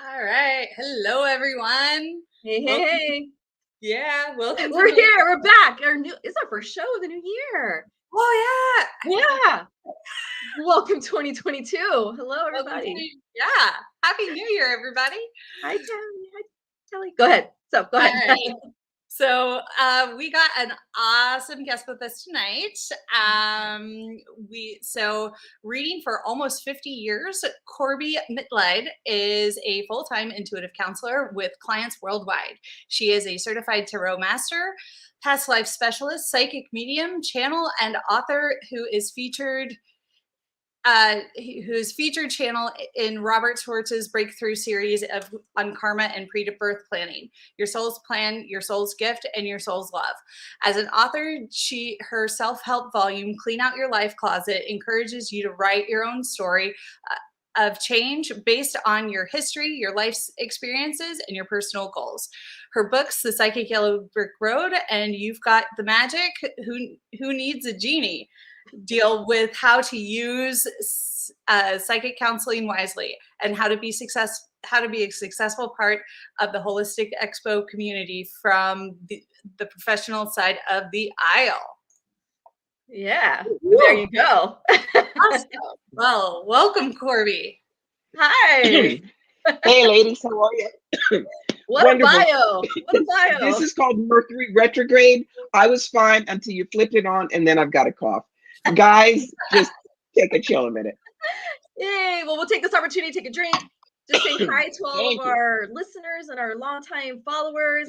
All right. Hello, everyone. Hey, Welcome. hey. Yeah, welcome. We're here. We're back. It's our first show of the new year. Oh, yeah. Yeah. Welcome 2022. Hello, everybody. Yeah. Happy New Year, everybody. Hi, Tammy. Hi, Kelly. Go ahead. Go ahead. All right. So we got an awesome guest with us tonight. Reading for almost 50 years, Corbie Mitleid is a full-time intuitive counselor with clients worldwide. She is a certified tarot master, past life specialist, psychic medium, channel, and author whose featured channel in Robert Schwartz's breakthrough series on karma and pre-birth planning, Your Soul's Plan, Your Soul's Gift, and Your Soul's Love. As an author, her self-help volume, Clean Out Your Life Closet, encourages you to write your own story of change based on your history, your life's experiences, and your personal goals. Her books, The Psychic Yellow Brick Road and You've Got the Magic, Who Needs a Genie, deal with how to use psychic counseling wisely and how to be a successful part of the Holistic Expo community from the professional side of the aisle. Yeah, there you go. Awesome. Well, welcome, Corbie. Hi. Hey, ladies, how are you? What Wonderful. A bio. What a bio. This is called Mercury retrograde. I was fine until you flipped it on, and then I've got a cough. Guys, just take a chill a minute. Yay. Well, we'll take this opportunity to take a drink. Just say hi to all of our listeners and our longtime followers.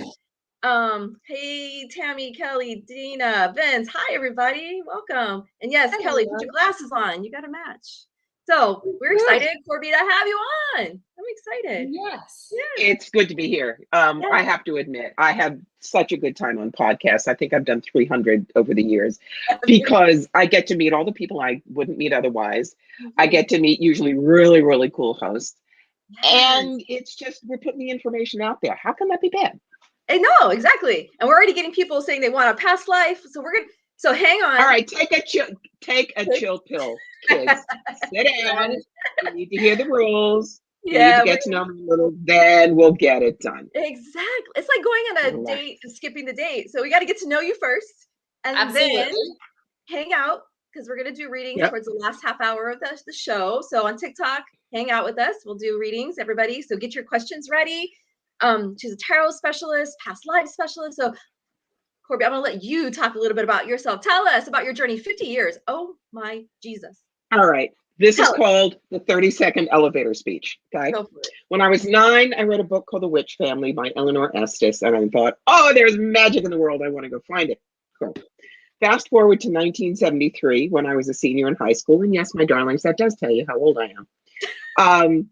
Hey, Tammy, Kelly, Dina, Vince. Hi, everybody. Welcome. And yes, hello. Kelly, put your glasses on. You got to match. So we're excited, Corbie, to have you on. I'm excited. Yes. Yeah. It's good to be here. I have to admit, I have such a good time on podcasts. I think I've done 300 over the years because I get to meet all the people I wouldn't meet otherwise. I get to meet usually really, really cool hosts. And it's just, we're putting the information out there. How can that be bad? I know, exactly. And we're already getting people saying they want a past life. So we're good. So hang on. All right, take a chill pill, kids. Sit down. You need to hear the rules. You need to get to know me a little, then we'll get it done. Exactly. It's like going on a date and skipping the date. So we got to get to know you first. And then hang out, because we're going to do readings towards the last half hour of the show. So on TikTok, hang out with us. We'll do readings, everybody. So get your questions ready. She's a tarot specialist, past life specialist. So Corbie, I'm going to let you talk a little bit about yourself. Tell us about your journey, 50 years. Oh my Jesus. All right. This is called the 30-second elevator speech. Okay. When I was 9, I read a book called The Witch Family by Eleanor Estes. And I thought, oh, there's magic in the world. I want to go find it. Cool. Fast forward to 1973 when I was a senior in high school. And yes, my darlings, that does tell you how old I am.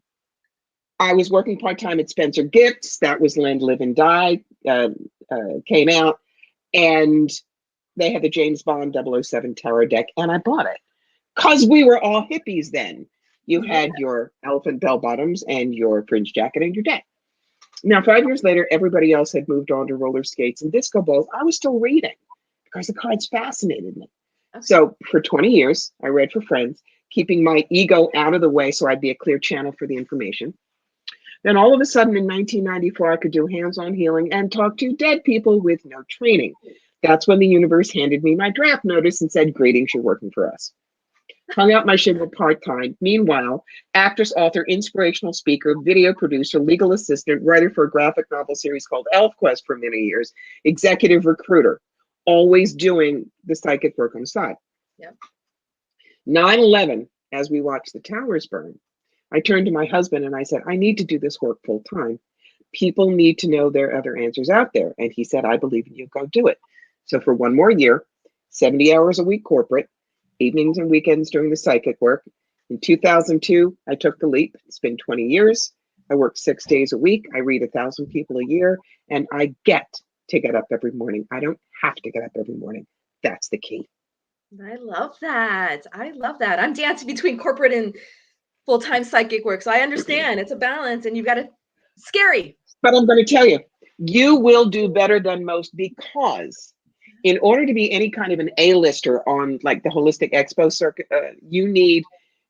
I was working part-time at Spencer Gifts. That was Lend, Live, and Die. Came out. And they had the James Bond 007 tarot deck, and I bought it because we were all hippies then. You had your elephant bell bottoms and your fringe jacket and your deck. Now, 5 years later, everybody else had moved on to roller skates and disco balls. I was still reading because the cards fascinated me. Okay. So for 20 years, I read for friends, keeping my ego out of the way so I'd be a clear channel for the information. Then all of a sudden in 1994, I could do hands-on healing and talk to dead people with no training. That's when the universe handed me my draft notice and said, greetings, you're working for us. Hung out my shingle part-time. Meanwhile, actress, author, inspirational speaker, video producer, legal assistant, writer for a graphic novel series called ElfQuest for many years, executive recruiter, always doing the psychic work on the side. Yep. 9/11, as we watched the towers burn, I turned to my husband and I said, I need to do this work full time. People need to know there are other answers out there. And he said, I believe in you, go do it. So for 1 more year, 70 hours a week corporate, evenings and weekends doing the psychic work. In 2002, I took the leap. It's been 20 years. I work 6 days a week. I read 1,000 people a year, and I get to get up every morning. I don't have to get up every morning. That's the key. I love that. I love that. I'm dancing between corporate and full-time psychic work. So I understand it's a balance and you've got to scary. But I'm going to tell you, you will do better than most because in order to be any kind of an A-lister on like the Holistic Expo circuit, you need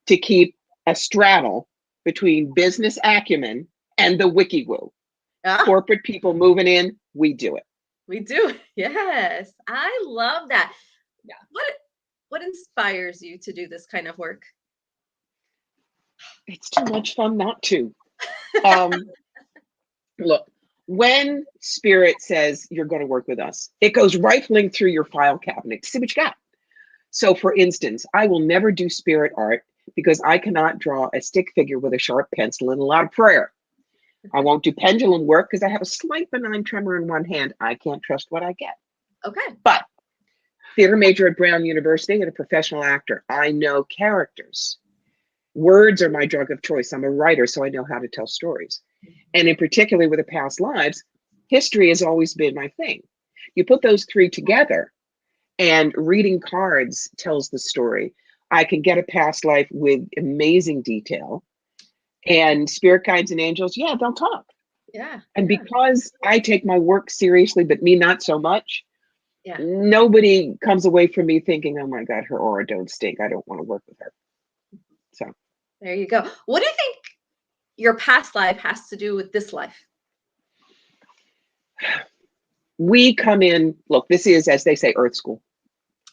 to keep a straddle between business acumen and the wiki woo. Ah. Corporate people moving in, we do it. We do. Yes. I love that. Yeah. What inspires you to do this kind of work? It's too much fun not to. Look, when spirit says you're going to work with us, it goes rifling through your file cabinet to see what you got. So for instance, I will never do spirit art because I cannot draw a stick figure with a sharp pencil and a lot of prayer. I won't do pendulum work because I have a slight benign tremor in one hand. I can't trust what I get. Okay. But theater major at Brown University and a professional actor. I know characters. Words are my drug of choice. I'm a writer, so I know how to tell stories. And in particular with the past lives, history has always been my thing. You put those three together and reading cards tells the story. I can get a past life with amazing detail. And spirit guides and angels, yeah, they'll talk. Yeah. And because I take my work seriously, but me not so much, yeah, nobody comes away from me thinking, oh my God, her aura don't stink. I don't want to work with her. So there you go. What do you think your past life has to do with this life? We come in, look, this is, as they say, Earth School.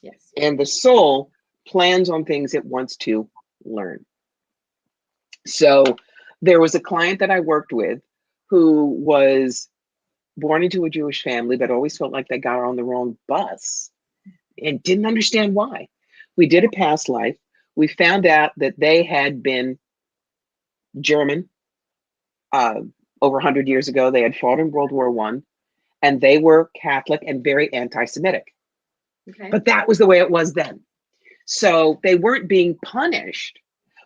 Yes. And the soul plans on things it wants to learn. So there was a client that I worked with who was born into a Jewish family, but always felt like they got on the wrong bus and didn't understand why. We did a past life. We found out that they had been German over 100 years ago. They had fought in World War I, and they were Catholic and very anti-Semitic. Okay. But that was the way it was then. So they weren't being punished,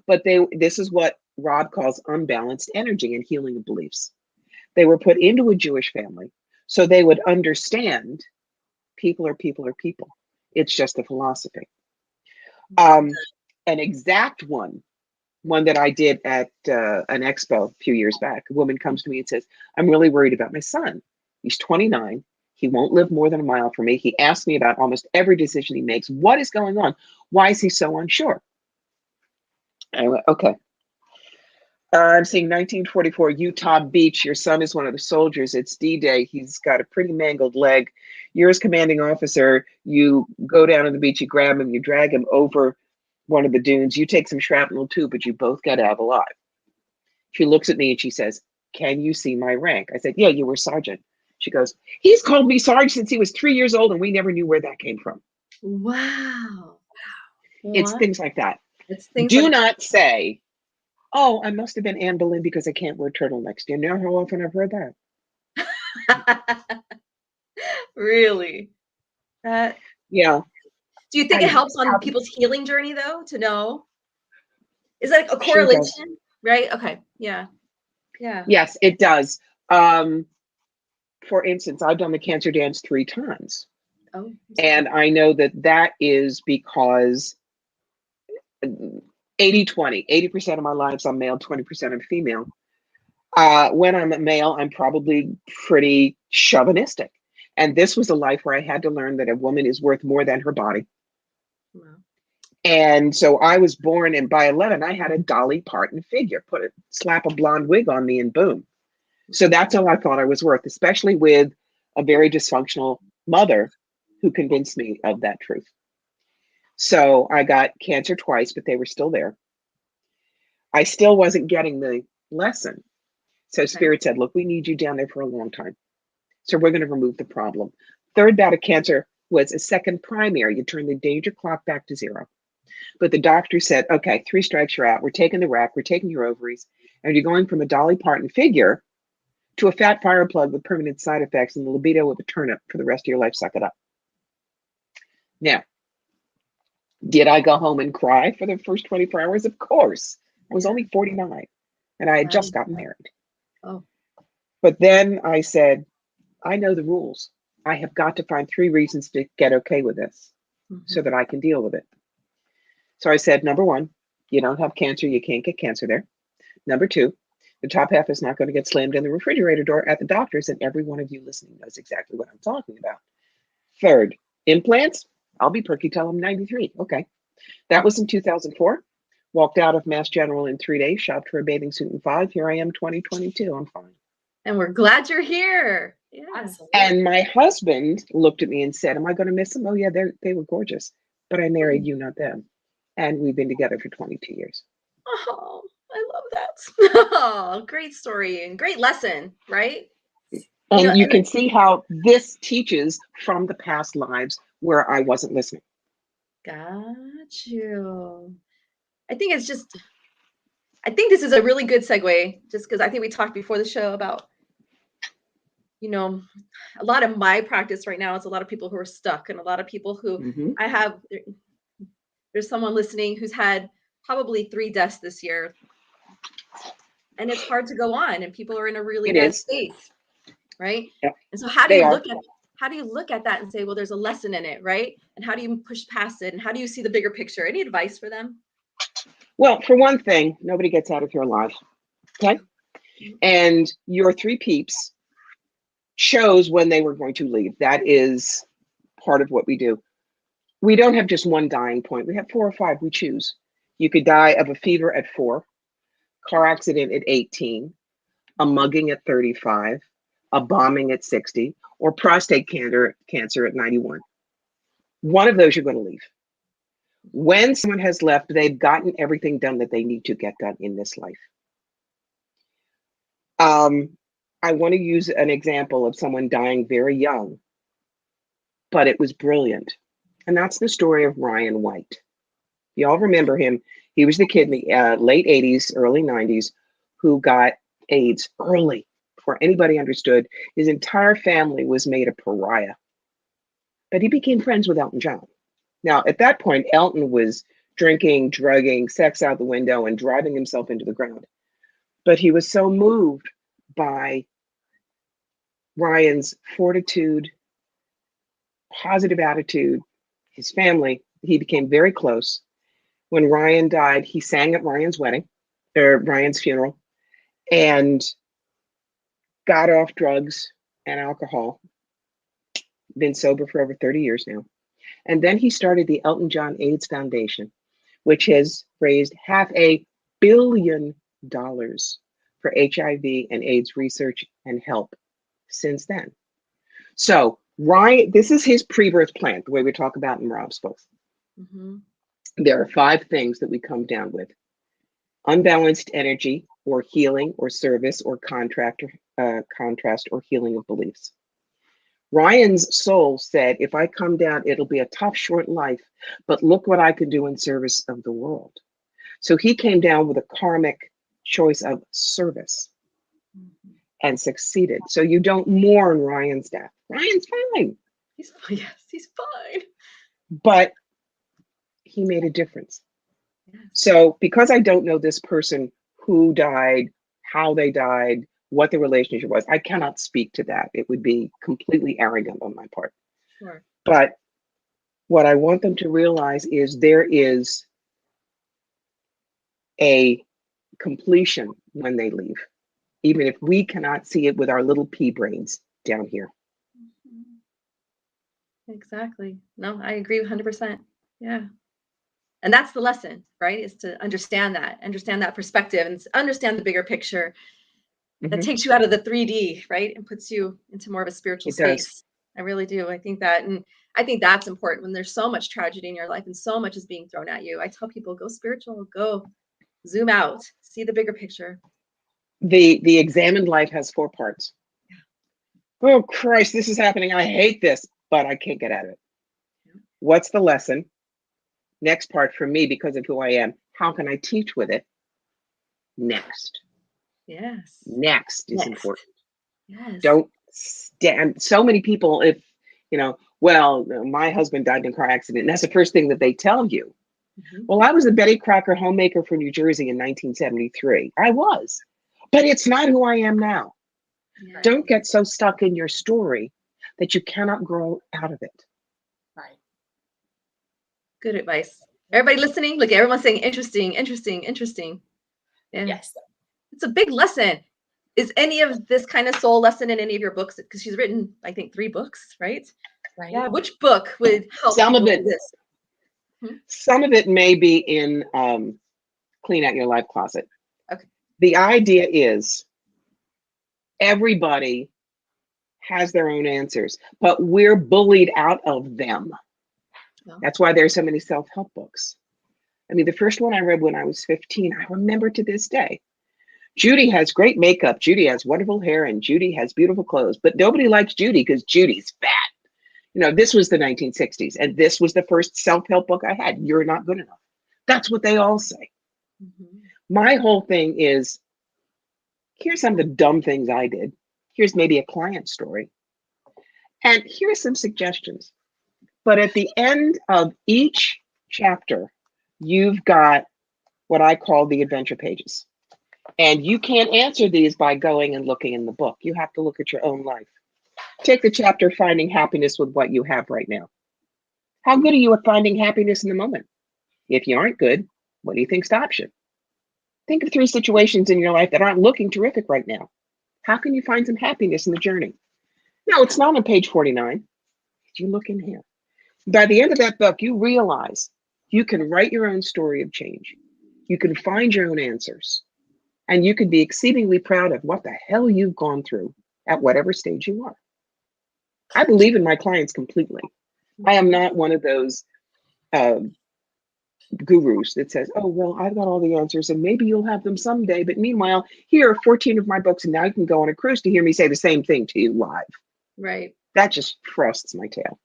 but this is what Rob calls unbalanced energy and healing of beliefs. They were put into a Jewish family so they would understand people are people are people. It's just a philosophy. An exact one that I did at an expo a few years back. A woman comes to me and says, I'm really worried about my son. He's 29. He won't live more than a mile from me. He asks me about almost every decision he makes. What is going on? Why is he so unsure? I went, okay. I'm seeing 1944 Utah Beach. Your son is one of the soldiers. It's D-Day. He's got a pretty mangled leg. You're his commanding officer. You go down to the beach, you grab him, you drag him over one of the dunes. You take some shrapnel too, but you both got out alive. She looks at me and she says, can you see my rank? I said, yeah, you were sergeant. She goes, he's called me sergeant since he was 3 years old and we never knew where that came from. Wow. It's things like that. Do not say, oh, I must have been Anne Boleyn because I can't wear turtlenecks. Do you know how often I've heard that? Really? Yeah. Do you think it helps on people's healing journey though, to know? Is that a correlation? Sure, right? Okay. Yeah. Yeah. Yes, it does. For instance, I've done the cancer dance 3 times. Oh. And I know that is because 80-20, 80% of my lives I'm male, 20% I'm female. When I'm a male, I'm probably pretty chauvinistic. And this was a life where I had to learn that a woman is worth more than her body. Wow. And so I was born, and by 11, I had a Dolly Parton figure, slap a blonde wig on me and boom. So that's all I thought I was worth, especially with a very dysfunctional mother who convinced me of that truth. So I got cancer twice, but they were still there. I still wasn't getting the lesson. So Spirit said, look, we need you down there for a long time. So we're going to remove the problem. Third bout of cancer was a second primary. You turn the danger clock back to 0. But the doctor said, okay, 3 strikes, you're out. We're taking the rack. We're taking your ovaries. And you're going from a Dolly Parton figure to a fat fire plug with permanent side effects and the libido of a turnip for the rest of your life. Suck it up. Now, did I go home and cry for the first 24 hours? Of course. I was only 49 and I had just gotten married. Oh. But then I said, I know the rules. I have got to find 3 reasons to get okay with this so that I can deal with it. So I said, number 1, you don't have cancer. You can't get cancer there. Number 2, the top half is not going to get slammed in the refrigerator door at the doctor's, and every one of you listening knows exactly what I'm talking about. Third, implants. I'll be perky till I'm 93. Okay. That was in 2004. Walked out of Mass General in 3 days, shopped for a bathing suit in 5. Here I am, 2022. I'm fine. And we're glad you're here. Yeah. Absolutely. And my husband looked at me and said, am I going to miss them? Oh, yeah, they were gorgeous. But I married you, not them. And we've been together for 22 years. Oh, I love that. Oh, great story and great lesson, right? And you can see how this teaches from the past lives where I wasn't listening. Got you. I think this is a really good segue, just because I think we talked before the show about, a lot of my practice right now is a lot of people who are stuck, and a lot of people who there's someone listening who's had probably 3 deaths this year, and it's hard to go on, and people are in a really bad state, right? Yep. And so how do you look at that and say, well, there's a lesson in it, right? And how do you push past it? And how do you see the bigger picture? Any advice for them? Well, for one thing, nobody gets out of here alive. Okay. And your 3 peeps chose when they were going to leave. That is part of what we do. We don't have just one dying point. We have 4 or 5 we choose. You could die of a fever at 4, car accident at 18, a mugging at 35, a bombing at 60, or prostate cancer at 91. One of those you're going to leave. When someone has left, they've gotten everything done that they need to get done in this life. I want to use an example of someone dying very young, but it was brilliant. And that's the story of Ryan White. Y'all remember him. He was the kid in the late 80s, early 90s, who got AIDS early before anybody understood. His entire family was made a pariah. But he became friends with Elton John. Now, at that point, Elton was drinking, drugging, sex out the window, and driving himself into the ground. But he was so moved by Ryan's fortitude, positive attitude, his family, he became very close. When Ryan died, he sang at Ryan's wedding, or Ryan's funeral, and got off drugs and alcohol. Been sober for over 30 years now. And then he started the Elton John AIDS Foundation, which has raised $500 million for HIV and AIDS research and help since then. So Ryan, this is his pre-birth plan, the way we talk about in Rob's books. There are 5 things that we come down with: unbalanced energy, or healing, or service, or contrast, or healing of beliefs. Ryan's soul said, if I come down, it'll be a tough, short life, but look what I can do in service of the world. So he came down with a karmic choice of service and succeeded. So you don't mourn Ryan's death. Ryan's fine. He's fine. But he made a difference. So because I don't know this person who died, how they died, what the relationship was, I cannot speak to that. It would be completely arrogant on my part. Sure. But what I want them to realize is there is a completion when they leave, even if we cannot see it with our little pea brains down here. Exactly. No, I agree 100%. Yeah. And that's the lesson, right? Is to understand that perspective and understand the bigger picture. That takes you out of the 3D, right? And puts you into more of a spiritual space. I really do. I think that, and I think that's important when there's so much tragedy in your life and so much is being thrown at you. I tell people, go spiritual, go zoom out, see the bigger picture. The examined life has 4 parts. Yeah. Oh Christ, this is happening. I hate this, but I can't get out of it. Yeah. What's the lesson? Next part for me, because of who I am, how can I teach with it? Next. Yes. Next is important. Yes. Don't stand. So many people, if, well, my husband died in a car accident, and that's the first thing that they tell you. Well, I was a Betty Crocker homemaker for New Jersey in 1973. I was, but it's not who I am now. Right. Don't get so stuck in your story that you cannot grow out of it. Right. Good advice. Everybody listening, look, everyone's saying interesting, interesting, interesting. Yeah. Yes. It's a big lesson. Is any of this kind of soul lesson in any of your books? Because she's written, I think, 3 books, right? Right. Yeah. Which book would help? Some of it may be in clean out your life closet. Okay. The idea is everybody has their own answers, but we're bullied out of them. No. That's why there's so many self-help books. I mean, the first one I read when I was 15, I remember to this day. Judy has great makeup, Judy has wonderful hair, and Judy has beautiful clothes, but nobody likes Judy because Judy's fat. You know, this was the 1960s, and this was the first self-help book I had. You're not good enough. That's what they all say. Mm-hmm. My whole thing is, here's some of the dumb things I did. Here's maybe a client story. And here's some suggestions. But at the end of each chapter, you've got what I call the adventure pages. And you can't answer these by going and looking in the book. You have to look at your own life. Take the chapter, Finding Happiness with What You Have Right Now. How good are you at finding happiness in the moment? If you aren't good, what do you think stops you? Think of 3 situations in your life that aren't looking terrific right now. How can you find some happiness in the journey? No, it's not on page 49. You look in here. By the end of that book, you realize you can write your own story of change. You can find your own answers. And you can be exceedingly proud of what the hell you've gone through at whatever stage you are. I believe in my clients completely. I am not one of those gurus that says, oh, well, I've got all the answers and maybe you'll have them someday. But meanwhile, here are 14 of my books and now you can go on a cruise to hear me say the same thing to you live. Right. That just frosts my tail.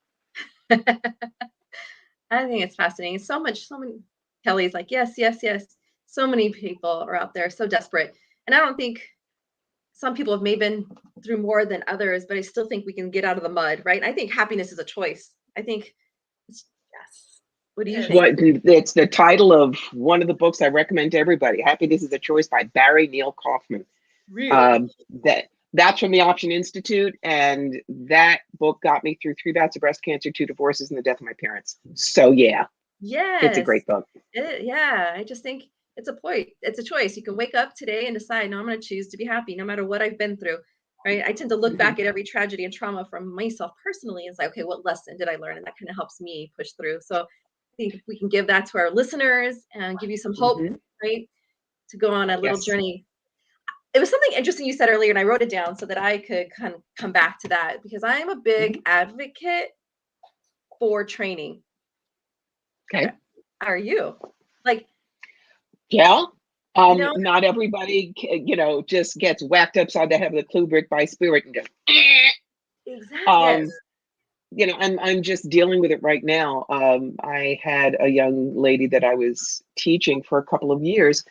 I think it's fascinating. So many, Kelly's like, yes, yes, yes. So many people are out there so desperate. And I don't think some people have maybe been through more than others, but I still think we can get out of the mud, right? I think happiness is a choice. I think, yes. What do you think? It's the title of one of the books I recommend to everybody. Happiness is a Choice by Barry Neil Kaufman. Really? That's from the Option Institute. And that book got me through 3 bouts of breast cancer, 2 divorces, and the death of my parents. So yeah. Yes. It's a great book. Yeah. I just think it's a point. It's a choice. You can wake up today and decide, no, I'm going to choose to be happy no matter what I've been through. Right. I tend to look back at every tragedy and trauma from myself personally and say, okay, what lesson did I learn? And that kind of helps me push through. So I think if we can give that to our listeners and give you some hope, right, to go on a little journey. It was something interesting you said earlier, and I wrote it down so that I could kind of come back to that because I am a big advocate for training. Okay. Are you? Like, yeah. know, Not everybody, just gets whacked upside the head with a clue brick by spirit and goes, exactly. Yes. I'm just dealing with it right now. I had a young lady that I was teaching for a couple of years,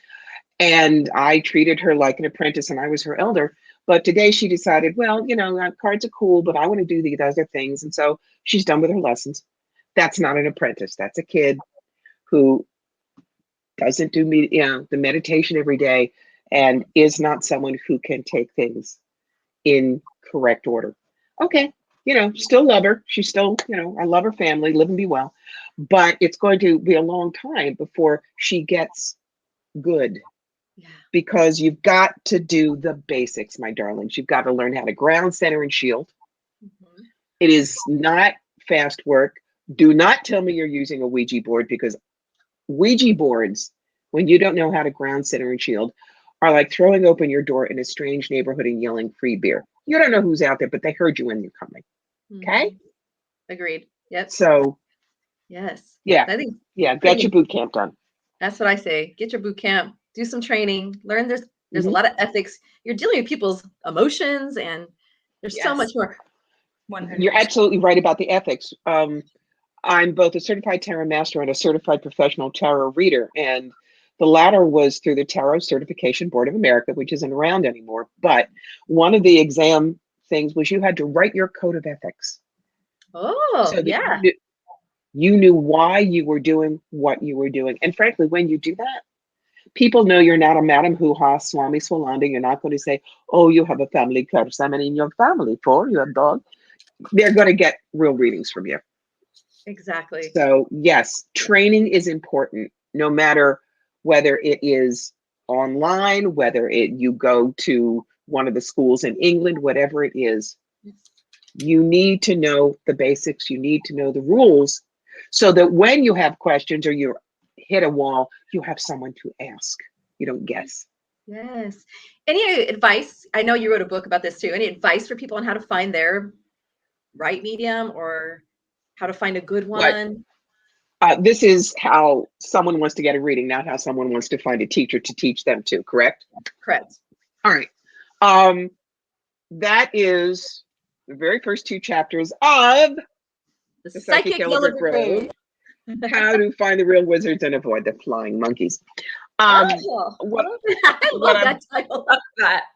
and I treated her like an apprentice, and I was her elder. But today she decided, well, cards are cool, but I want to do these other things, and so she's done with her lessons. That's not an apprentice. That's a kid who doesn't do the meditation every day and is not someone who can take things in correct order. Okay, still love her. She's still, I love her family, live and be well. But it's going to be a long time before she gets good. Yeah. Because you've got to do the basics, my darlings. You've got to learn how to ground, center, and shield. It is not fast work. Do not tell me you're using a Ouija board, because Ouija boards, when you don't know how to ground, center, and shield, are like throwing open your door in a strange neighborhood and yelling free beer. You don't know who's out there, but they heard you when you're coming. Okay? Agreed. Yep. So, yes. Yeah. I think, get your boot camp done. That's what I say. Get your boot camp, do some training, learn there's a lot of ethics. You're dealing with people's emotions, and there's so much more. 100%. You're absolutely right about the ethics. I'm both a certified tarot master and a certified professional tarot reader. And the latter was through the Tarot Certification Board of America, which isn't around anymore. But one of the exam things was you had to write your code of ethics. Oh, so yeah. You knew why you were doing what you were doing. And frankly, when you do that, people know you're not a Madam Hoo-Ha, Swami Swalanda. You're not going to say, oh, you have a family curse. I'm in your family for your dog. They're going to get real readings from you. Exactly. So yes, training is important, no matter whether it is online, whether you go to one of the schools in England, whatever it is. You need to know the basics. You need to know the rules so that when you have questions or you're hit a wall, you have someone to ask. You don't guess. Yes. Any advice? I know you wrote a book about this too. Any advice for people on how to find their right medium or how to find a good one? This is how someone wants to get a reading, not how someone wants to find a teacher to teach them to, correct? Correct. All right. That is the very first 2 chapters of the Psychic Yellow Brick Road. How to find the real wizards and avoid the flying monkeys. I love that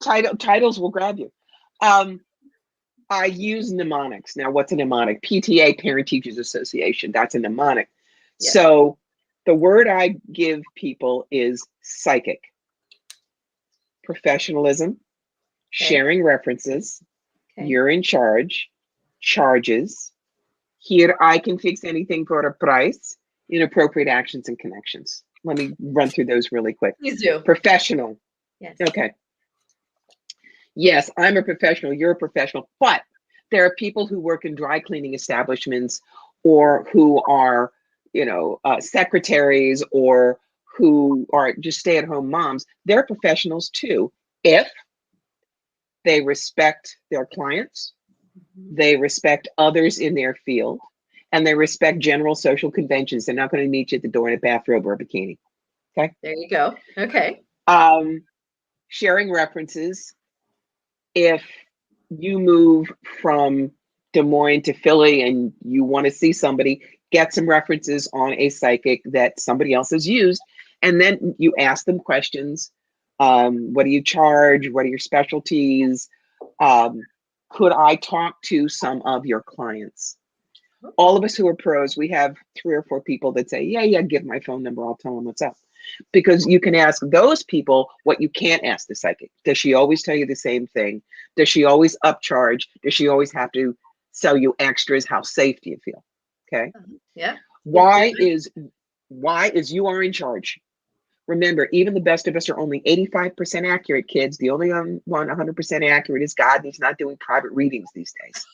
title. Titles will grab you. I use mnemonics. Now, what's a mnemonic? PTA, Parent Teachers Association. That's a mnemonic. Yeah. So the word I give people is psychic. Professionalism, sharing references, you're in charge, charges, here I can fix anything for a price, inappropriate actions and connections. Let me run through those really quick. Please do. Professional. Yes. Okay. Yes, I'm a professional, you're a professional, but there are people who work in dry cleaning establishments or who are, secretaries or who are just stay-at-home moms. They're professionals too, if they respect their clients, they respect others in their field, and they respect general social conventions. They're not going to meet you at the door in a bathrobe or a bikini. Okay. There you go. Okay. Sharing references. If you move from Des Moines to Philly and you want to see somebody, get some references on a psychic that somebody else has used, and then you ask them questions. What do you charge? What are your specialties? Could I talk to some of your clients? All of us who are pros, we have 3 or 4 people that say, yeah, give my phone number. I'll tell them what's up. Because you can ask those people what you can't ask the psychic. Does she always tell you the same thing? Does she always upcharge? Does she always have to sell you extras? How safe do you feel? Okay. Yeah. Why is you are in charge? Remember, even the best of us are only 85% accurate, kids. The only one 100% accurate is God, and he's not doing private readings these days.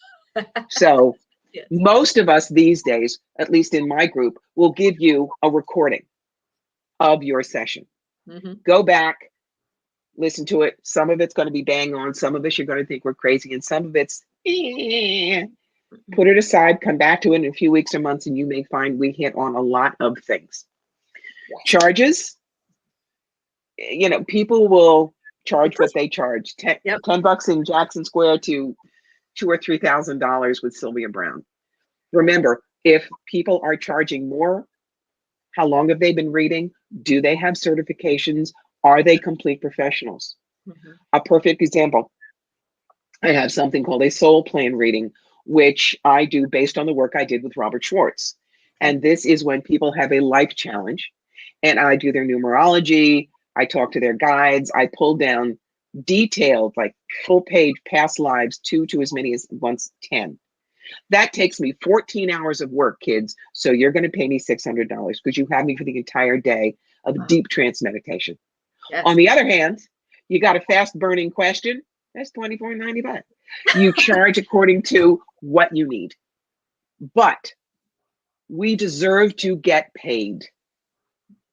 So yes. Most of us these days, at least in my group, will give you a recording of your session. Go back, listen to it. Some of it's going to be bang on. Some of us you're going to think we're crazy, and some of it's put it aside, come back to it in a few weeks or months, and you may find we hit on a lot of things. Charges. People will charge what they charge. $10 in Jackson Square to $2,000 or $3,000 with Sylvia Brown. Remember, if people are charging more, how long have they been reading? Do they have certifications? Are they complete professionals? A perfect example, I have something called a soul plan reading, which I do based on the work I did with Robert Schwartz. And this is when people have a life challenge, and I do their numerology, I talk to their guides, I pull down detailed, like full page past lives, to as many as once 10. That takes me 14 hours of work, kids. So you're going to pay me $600 because you have me for the entire day of deep trance meditation. Yes. On the other hand, you got a fast burning question. That's $24.95. You charge according to what you need. But we deserve to get paid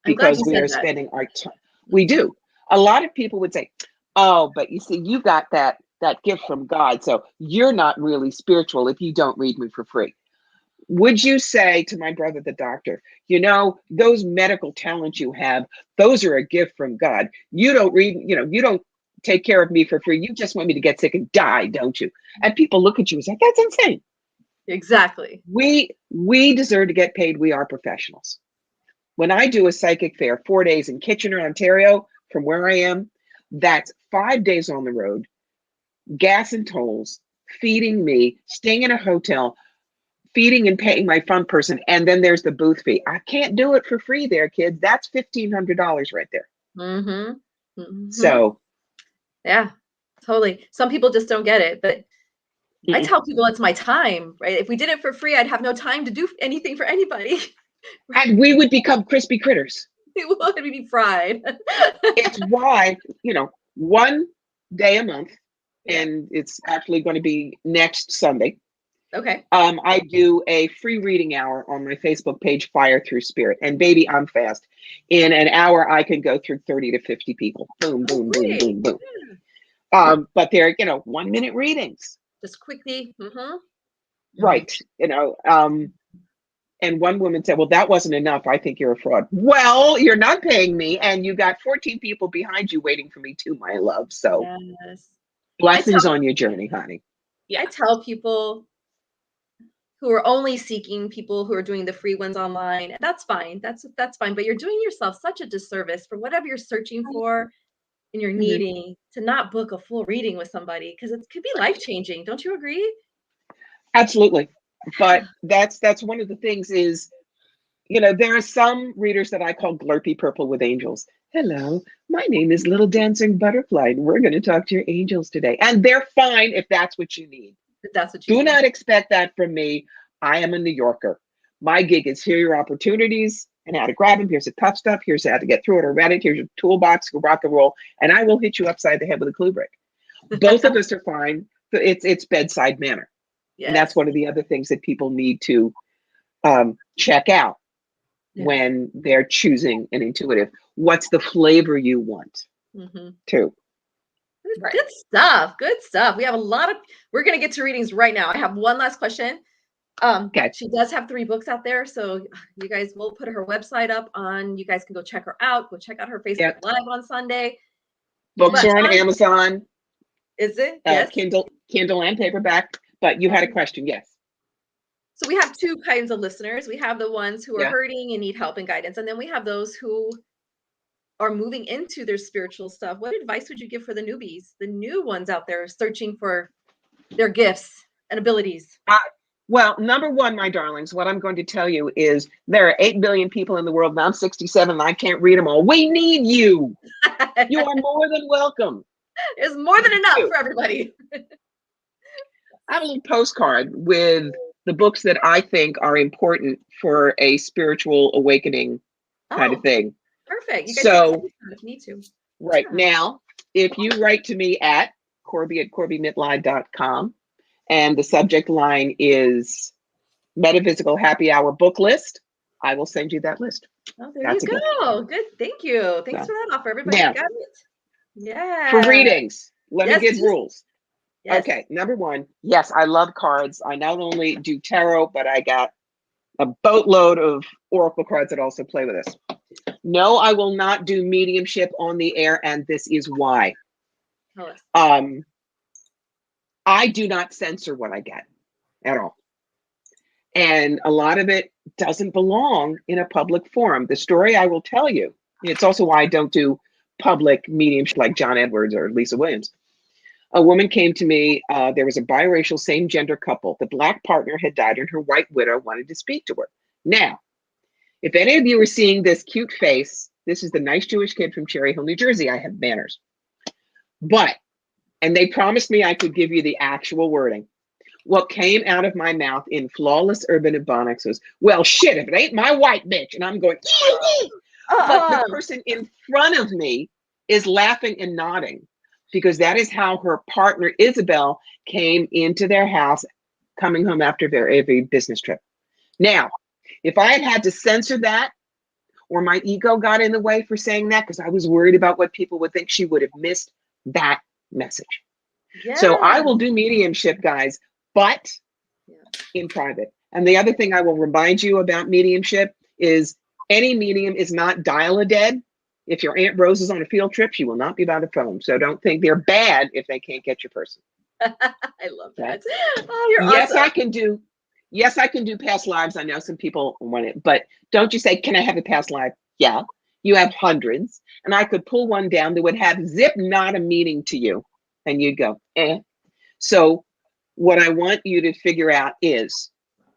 because we are spending our time. We do. A lot of people would say, oh, but you see, you got that gift from God, so you're not really spiritual if you don't read me for free. Would you say to my brother, the doctor, those medical talents you have, those are a gift from God. You don't read, you don't take care of me for free. You just want me to get sick and die, don't you? And people look at you and say, that's insane. Exactly. We deserve to get paid. We are professionals. When I do a psychic fair, 4 days in Kitchener, Ontario, from where I am, that's 5 days on the road, gas and tolls, feeding me, staying in a hotel, feeding and paying my front person, and then there's the booth fee. I can't do it for free there, kids. That's $1,500 right there. So. Yeah, totally. Some people just don't get it, but I tell people it's my time, right? If we did it for free, I'd have no time to do anything for anybody. And we would become crispy critters. We would be fried. It's why, 1 day a month, and it's actually going to be next Sunday. Okay. I do a free reading hour on my Facebook page, Fire Through Spirit. And baby, I'm fast. In an hour, I can go through 30 to 50 people. Boom, boom, boom, boom, boom. Yeah. But they're, 1-minute readings. Just quickly. Right. And one woman said, well, that wasn't enough. I think you're a fraud. Well, you're not paying me. And you got 14 people behind you waiting for me too, my love. So Yes. blessings on your journey, honey. Yeah. I tell people who are only seeking people who are doing the free ones online, and that's fine. That's fine. But you're doing yourself such a disservice for whatever you're searching for and you're needing to not book a full reading with somebody, because it could be life-changing. Don't you agree? Absolutely. But that's one of the things is, there are some readers that I call Glurpy Purple with Angels. Hello, my name is Little Dancing Butterfly, and we're going to talk to your angels today. And they're fine if that's what you need. If that's what you Do need. not expect that from me. I am a New Yorker. My gig is here are your opportunities and how to grab them. Here's the tough stuff. Here's how to get through it or read it. Here's your toolbox, go rock and roll, and I will hit you upside the head with a clue brick. Both of us are fine. It's bedside manner. Yes. And that's one of the other things that people need to check out when they're choosing an intuitive. What's the flavor you want too? Right. Good stuff. Good stuff. We have we're going to get to readings right now. I have one last question. Okay. She does have 3 books out there. So you guys will put her website up you guys can go check her out. Go check out her Facebook Live on Sunday. Books are on Amazon. Is it? Yes. Kindle and paperback. But you had a question. Yes. So we have 2 kinds of listeners. We have the ones who are hurting and need help and guidance. And then we have those who are moving into their spiritual stuff. What advice would you give for the newbies, the new ones out there searching for their gifts and abilities? Well, number one, my darlings, what I'm going to tell you is there are 8 billion people in the world, and I'm 67 and I can't read them all. We need you. You are more than welcome. There's more than enough for everybody. I have a little postcard with the books that I think are important for a spiritual awakening kind of thing. Perfect. You guys so, if you need to. Right now, if you write to me at Corbie@CorbieMitleid.com, and the subject line is Metaphysical Happy Hour book list, I will send you that list. Oh, there you go. Good. Thank you. Thanks for that offer, everybody. Now, got it. Yeah. For readings, let me give rules. Yes. Okay. Number one, yes, I love cards. I not only do tarot, but I got a boatload of oracle cards that also play with us. No, I will not do mediumship on the air, and this is why. I do not censor what I get at all. And a lot of it doesn't belong in a public forum. The story I will tell you, it's also why I don't do public mediumship like John Edwards or Lisa Williams. A woman came to me, there was a biracial same gender couple. The Black partner had died and her white widow wanted to speak to her. Now, if any of you are seeing this cute face, this is the nice Jewish kid from Cherry Hill, New Jersey. I have manners. And they promised me I could give you the actual wording. What came out of my mouth in flawless urban ebonics was, well, shit, if it ain't my white bitch. And I'm going, but the person in front of me is laughing and nodding because that is how her partner, Isabel, came into their house, coming home after every business trip. Now, if I had had to censor that, or my ego got in the way for saying that because I was worried about what people would think, she would have missed that message. Yeah. So I will do mediumship, guys, but in private. And the other thing I will remind you about mediumship is any medium is not dial-a-dead. If your Aunt Rose is on a field trip, she will not be by the phone. So don't think they're bad if they can't get your person. I love that. Oh, you're yes, awesome. I can do past lives. I know some people want it, but don't you say, can I have a past life? Yeah, you have hundreds. And I could pull one down that would have zip not a meaning to you. And you'd go, eh. So what I want you to figure out is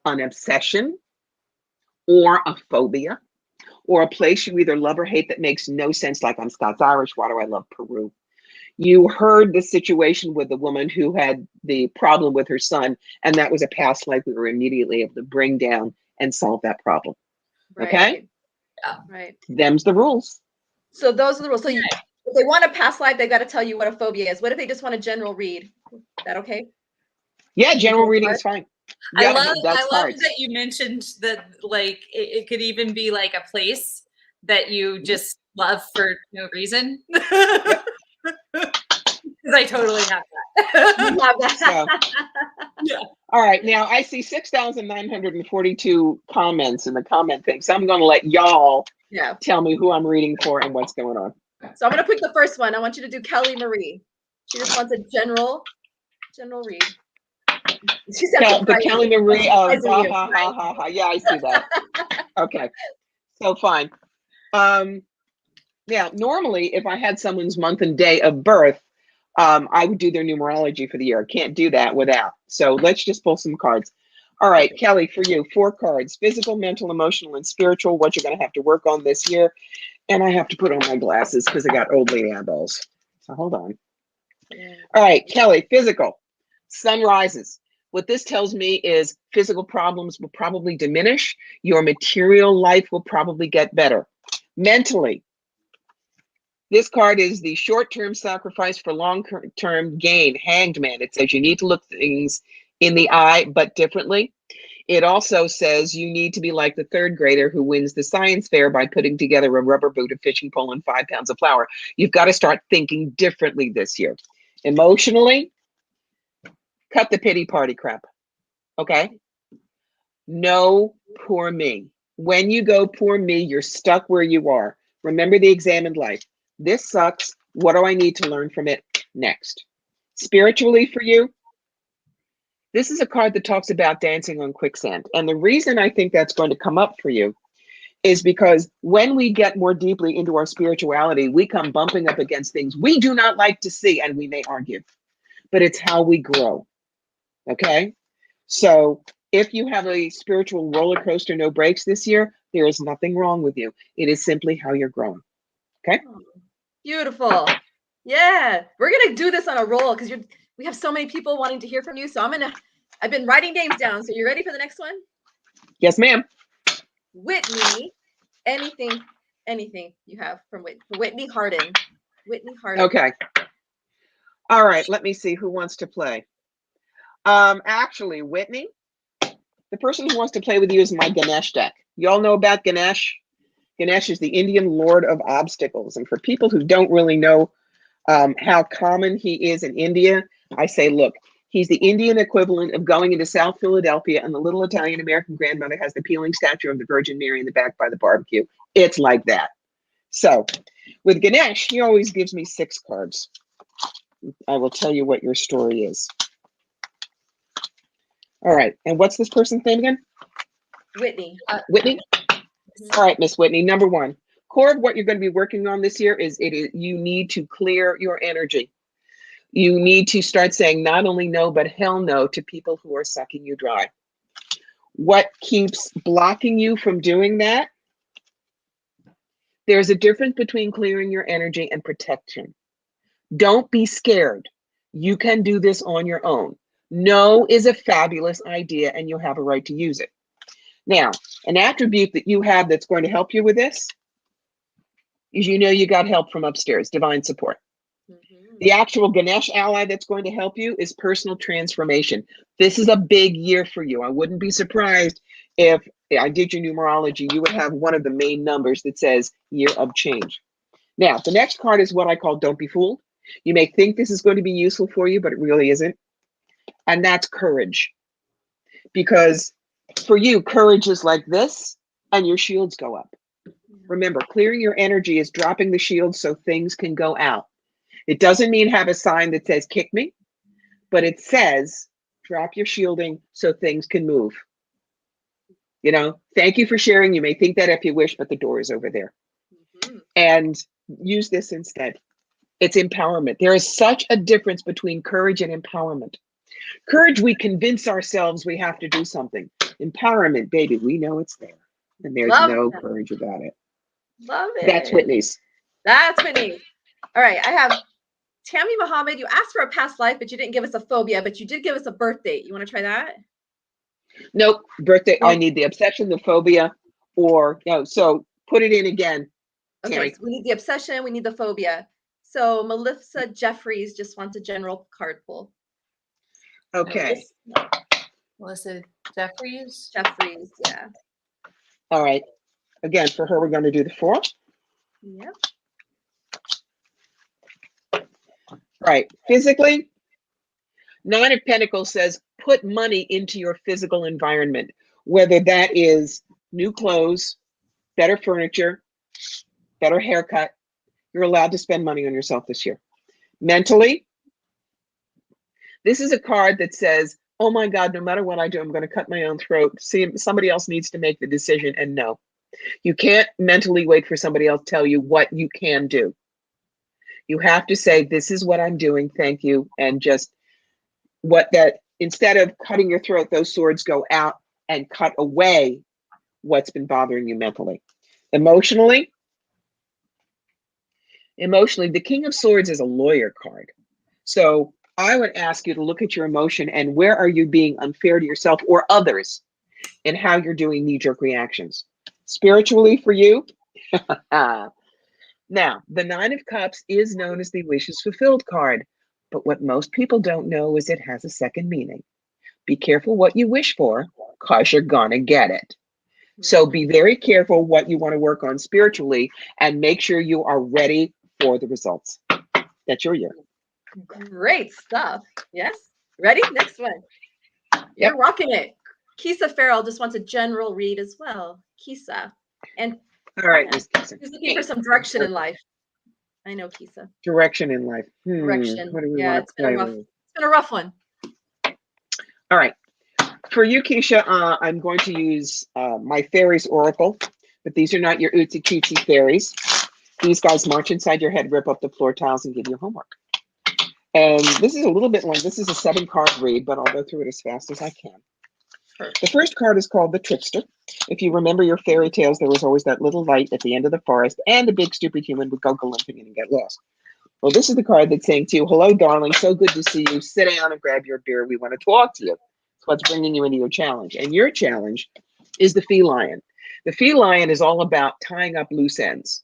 an obsession or a phobia or a place you either love or hate that makes no sense, like I'm Scots-Irish, why do I love Peru? You heard the situation with the woman who had the problem with her son, and that was a past life we were immediately able to bring down and solve that problem. Right. Okay? Yeah, right. Them's the rules. So those are the rules. So if they want a past life, they got to tell you what a phobia is. What if they just want a general read? Is that okay? Yeah, general reading is fine. Yeah, I love that you mentioned that, like, it could even be like a place that you just love for no reason. Yep. Because I totally have that. You have that. So, yeah. All right, now I see 6,942 comments in the comment thing. So I'm going to let y'all tell me who I'm reading for and what's going on. So I'm going to pick the first one. I want you to do Kelly Marie. She just wants a general read. She said the Kelly Marie of yeah, I see that. Okay, so fine. Now, normally, if I had someone's month and day of birth, I would do their numerology for the year. I can't do that without. So let's just pull some cards. All right, Kelly, for you, 4 cards: physical, mental, emotional, and spiritual. What you're going to have to work on this year. And I have to put on my glasses because I got old lady eyeballs. So hold on. All right, Kelly, physical. Sun rises. What this tells me is physical problems will probably diminish. Your material life will probably get better. Mentally, this card is the short-term sacrifice for long-term gain, Hanged Man. It says you need to look things in the eye, but differently. It also says you need to be like the 3rd grader who wins the science fair by putting together a rubber boot, a fishing pole, and 5 pounds of flour. You've got to start thinking differently this year. Emotionally, cut the pity party crap, okay? No poor me. When you go poor me, you're stuck where you are. Remember the examined life. This sucks. What do I need to learn from it next? Spiritually for you, this is a card that talks about dancing on quicksand. And the reason I think that's going to come up for you is because when we get more deeply into our spirituality, we come bumping up against things we do not like to see, and we may argue, but it's how we grow, okay? So if you have a spiritual roller coaster, no brakes this year, there is nothing wrong with you. It is simply how you're growing, okay? Beautiful. Yeah, we're gonna do this on a roll because we have so many people wanting to hear from you. So I've been writing names down. So you ready for the next one? Yes, ma'am. Whitney, anything you have from Whitney Harden. Whitney Harden. Okay. All right, let me see who wants to play. Actually, Whitney, the person who wants to play with you is my Ganesh deck. Y'all know about Ganesh? Ganesh is the Indian Lord of Obstacles. And for people who don't really know how common he is in India, I say, look, he's the Indian equivalent of going into South Philadelphia and the little Italian-American grandmother has the peeling statue of the Virgin Mary in the back by the barbecue. It's like that. So with Ganesh, he always gives me 6 cards. I will tell you what your story is. All right. And what's this person's name again? Whitney. Whitney? All right, Miss Whitney. Number 1. Core of what you're going to be working on this year is you need to clear your energy. You need to start saying not only no, but hell no to people who are sucking you dry. What keeps blocking you from doing that? There's a difference between clearing your energy and protection. Don't be scared. You can do this on your own. No is a fabulous idea and you have a right to use it. Now, an attribute that you have that's going to help you with this is you got help from upstairs, divine support. The actual Ganesh ally that's going to help you is personal transformation. This is a big year for you. I wouldn't be surprised if I did your numerology, you would have one of the main numbers that says year of change. Now, the next card is what I call don't be fooled. You may think this is going to be useful for you, but it really isn't. And that's courage. Because for you, courage is like this, and your shields go up. Remember, clearing your energy is dropping the shield so things can go out. It doesn't mean have a sign that says kick me, but it says drop your shielding so things can move. Thank you for sharing. You may think that if you wish, but the door is over there. And use this instead. It's empowerment. There is such a difference between courage and empowerment. Courage, we convince ourselves we have to do something. Empowerment, baby, we know it's there. And there's no courage about it. Love it. That's Whitney's. That's Whitney. All right, I have Tammy Muhammad. You asked for a past life, but you didn't give us a phobia, but you did give us a birth date. You want to try that? Nope. Birthday. I need the obsession, the phobia, or so put it in again. Okay, Tammy. so we need the obsession, we need the phobia. So Melissa Jeffries just wants a general card pull. Okay. Melissa Jeffries. Jeffries, yeah. All right. Again, for her, we're going to do the 4. Yep. Right. Physically, 9 of Pentacles says put money into your physical environment, whether that is new clothes, better furniture, better haircut. You're allowed to spend money on yourself this year. Mentally, this is a card that says, oh my God, no matter what I do, I'm going to cut my own throat. See, somebody else needs to make the decision. And no, you can't mentally wait for somebody else to tell you what you can do. You have to say, this is what I'm doing. Thank you. And just instead of cutting your throat, those swords go out and cut away what's been bothering you mentally. Emotionally, the King of Swords is a lawyer card. So I would ask you to look at your emotion and where are you being unfair to yourself or others and how you're doing knee-jerk reactions. Spiritually for you, now, the 9 of Cups is known as the wishes fulfilled card, but what most people don't know is it has a second meaning. Be careful what you wish for, because you're gonna get it. So be very careful what you want to work on spiritually and make sure you are ready for the results. That's your year. Great stuff. Yes. Ready? Next one. You're rocking it. Kisa Farrell just wants a general read as well. Kisa. And all right, Miss Kisa. She's looking for some direction in life. I know, Kisa. Direction in life. Direction. What do we Yeah, want it's to been play a rough. with? It's been a rough one. All right. For you, Keisha, I'm going to use my fairies oracle, but these are not your ootsy cutesy fairies. These guys march inside your head, rip up the floor tiles, and give you homework. And this is a little bit long. This is a 7-card read, but I'll go through it as fast as I can. The first card is called the Trickster. If you remember your fairy tales, there was always that little light at the end of the forest, and the big stupid human would go galimping in and get lost. Well, this is the card that's saying to you, hello, darling, so good to see you. Sit down and grab your beer. We want to talk to you. It's what's bringing you into your challenge. And your challenge is the feline. The feline is all about tying up loose ends.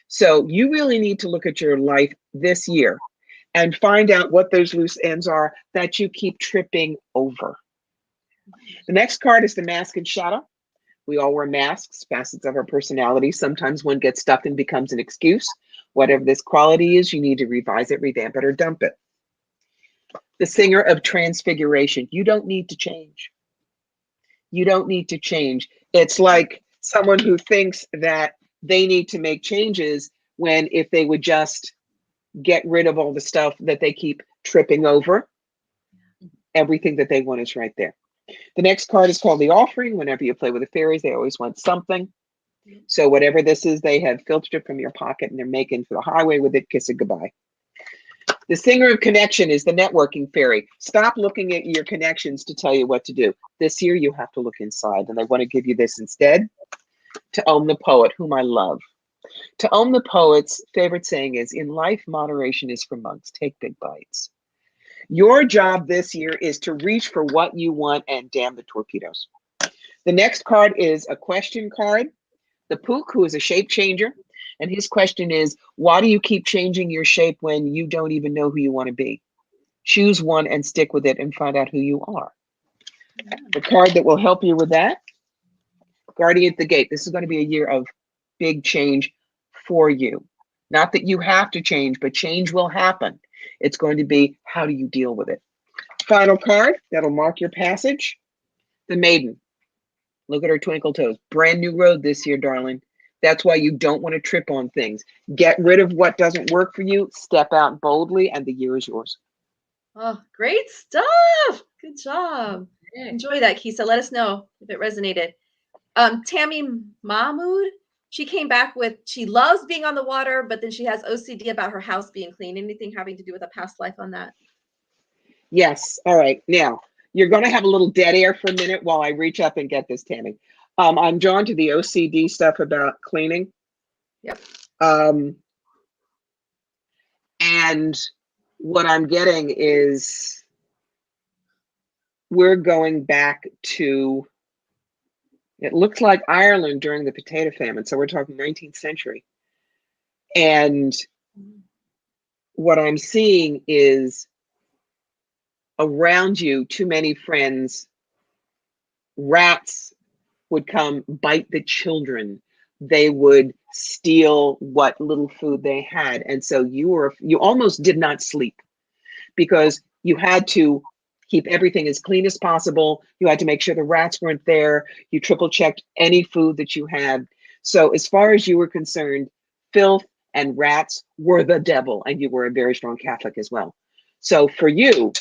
So you really need to look at your life this year and find out what those loose ends are that you keep tripping over. The next card is the Mask and Shadow. We all wear masks, facets of our personality. Sometimes one gets stuck and becomes an excuse. Whatever this quality is, you need to revise it, revamp it, or dump it. The Singer of Transfiguration. You don't need to change. You don't need to change. It's like someone who thinks that they need to make changes when if they would just get rid of all the stuff that they keep tripping over, everything that they want is right there. The next card is called the Offering. Whenever you play with the fairies, they always want something. So whatever this is, they have filtered it from your pocket and they're making for the highway with it. Kiss it goodbye. The Singer of Connection is the networking fairy. Stop looking at your connections to tell you what to do. This year, you have to look inside, and they want to give you this instead. To Ohm the Poet, whom I love. To Ohm the Poet's favorite saying is, in life, moderation is for monks. Take big bites. Your job this year is to reach for what you want and damn the torpedoes. The next card is a question card. The Pook, who is a shape changer. And his question is, why do you keep changing your shape when you don't even know who you want to be? Choose one and stick with it and find out who you are. The card that will help you with that, Guardian at the Gate. This is going to be a year of big change for you. Not that you have to change, but change will happen. It's going to be, how do you deal with it? Final card that'll mark your passage, the Maiden. Look at her twinkle toes. Brand new road this year, darling. That's why you don't want to trip on things. Get rid of what doesn't work for you. Step out boldly, and the year is yours. Oh, great stuff. Good job. Enjoy that, Kisa. Let us know if it resonated. Tammy Mahmood, she came back with, she loves being on the water, but then she has OCD about her house being clean. Anything having to do with a past life on that? Yes. All right. Now, you're going to have a little dead air for a minute while I reach up and get this, Tammy. I'm drawn to the OCD stuff about cleaning. Yep. And what I'm getting is we're going back to, it looks like Ireland during the potato famine. So we're talking 19th century. And what I'm seeing is around you, too many friends rats would come bite the children. They would steal what little food they had. And so you almost did not sleep because you had to keep everything as clean as possible. You had to make sure the rats weren't there. You triple checked any food that you had. So as far as you were concerned, filth and rats were the devil, and you were a very strong Catholic as well. So for you,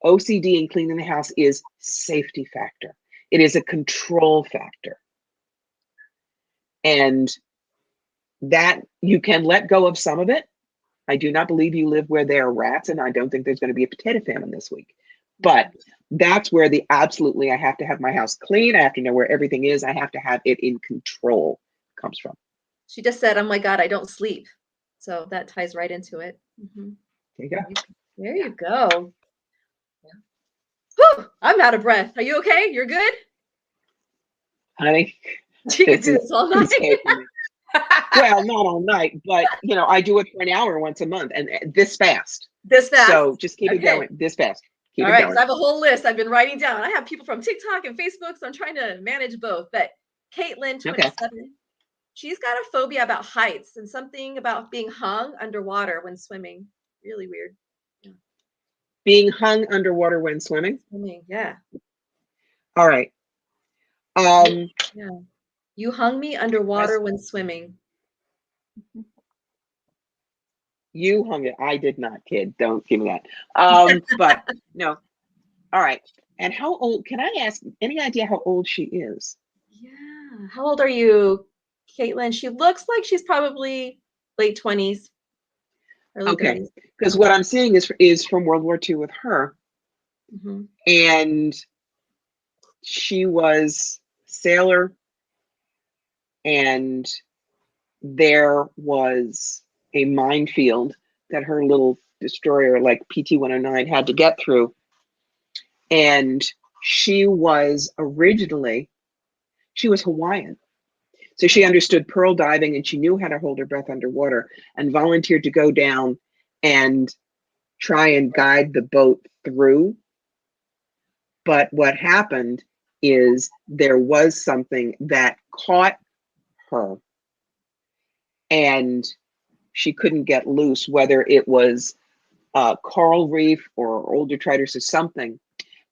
OCD and cleaning the house is safety factor. It is a control factor. And that you can let go of some of it. I do not believe you live where there are rats, and I don't think there's going to be a potato famine this week. But that's where the absolutely, I have to have my house clean. I have to know where everything is. I have to have it in control comes from. She just said, oh my God, I don't sleep. So that ties right into it. Mm-hmm. There you go. There you go. Whew, I'm out of breath. Are you okay? You're good? Honey, you can do this all night. Well, not all night, but you know, I do it for an hour once a month, and this fast. This fast. So just keep it going. This fast. Keep all it right, going. because I have a whole list I've been writing down. I have people from TikTok and Facebook, so I'm trying to manage both. But Caitlin, 27, she's got a phobia about heights and something about being hung underwater when swimming. Really weird. Yeah. Being hung underwater when swimming? Yeah. All right. Yeah. You hung me underwater when swimming. You hung it. I did not, kid. Don't give me that. But no. All right. And how old, can I ask, any idea how old she is? Yeah. How old are you, Caitlin? She looks like she's probably late 20s. Okay. Because what I'm seeing is from World War II with her. Mm-hmm. And she was a sailor, and there was a minefield that her little destroyer, like PT-109, had to get through. And she was originally, she was Hawaiian. So she understood pearl diving, and she knew how to hold her breath underwater, and volunteered to go down and try and guide the boat through. But what happened is there was something that caught her, and she couldn't get loose, whether it was coral reef or old detritus or something.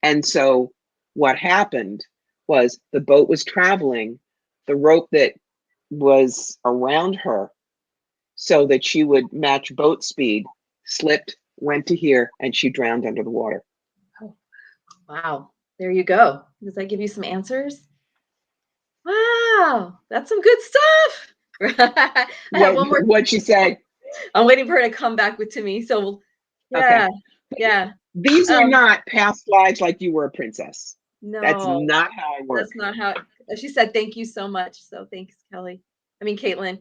And so what happened was the boat was traveling, the rope that was around her so that she would match boat speed slipped, went to here, and she drowned under the water. Oh, wow. There you go. Does that give you some answers? Wow, that's some good stuff. I have one more. What she said. I'm waiting for her to come back to me. So yeah, okay. Yeah. These are not past lives like you were a princess. No, that's not how I work. That's not how. She said, "Thank you so much." So thanks, Kelly. I mean, Caitlin.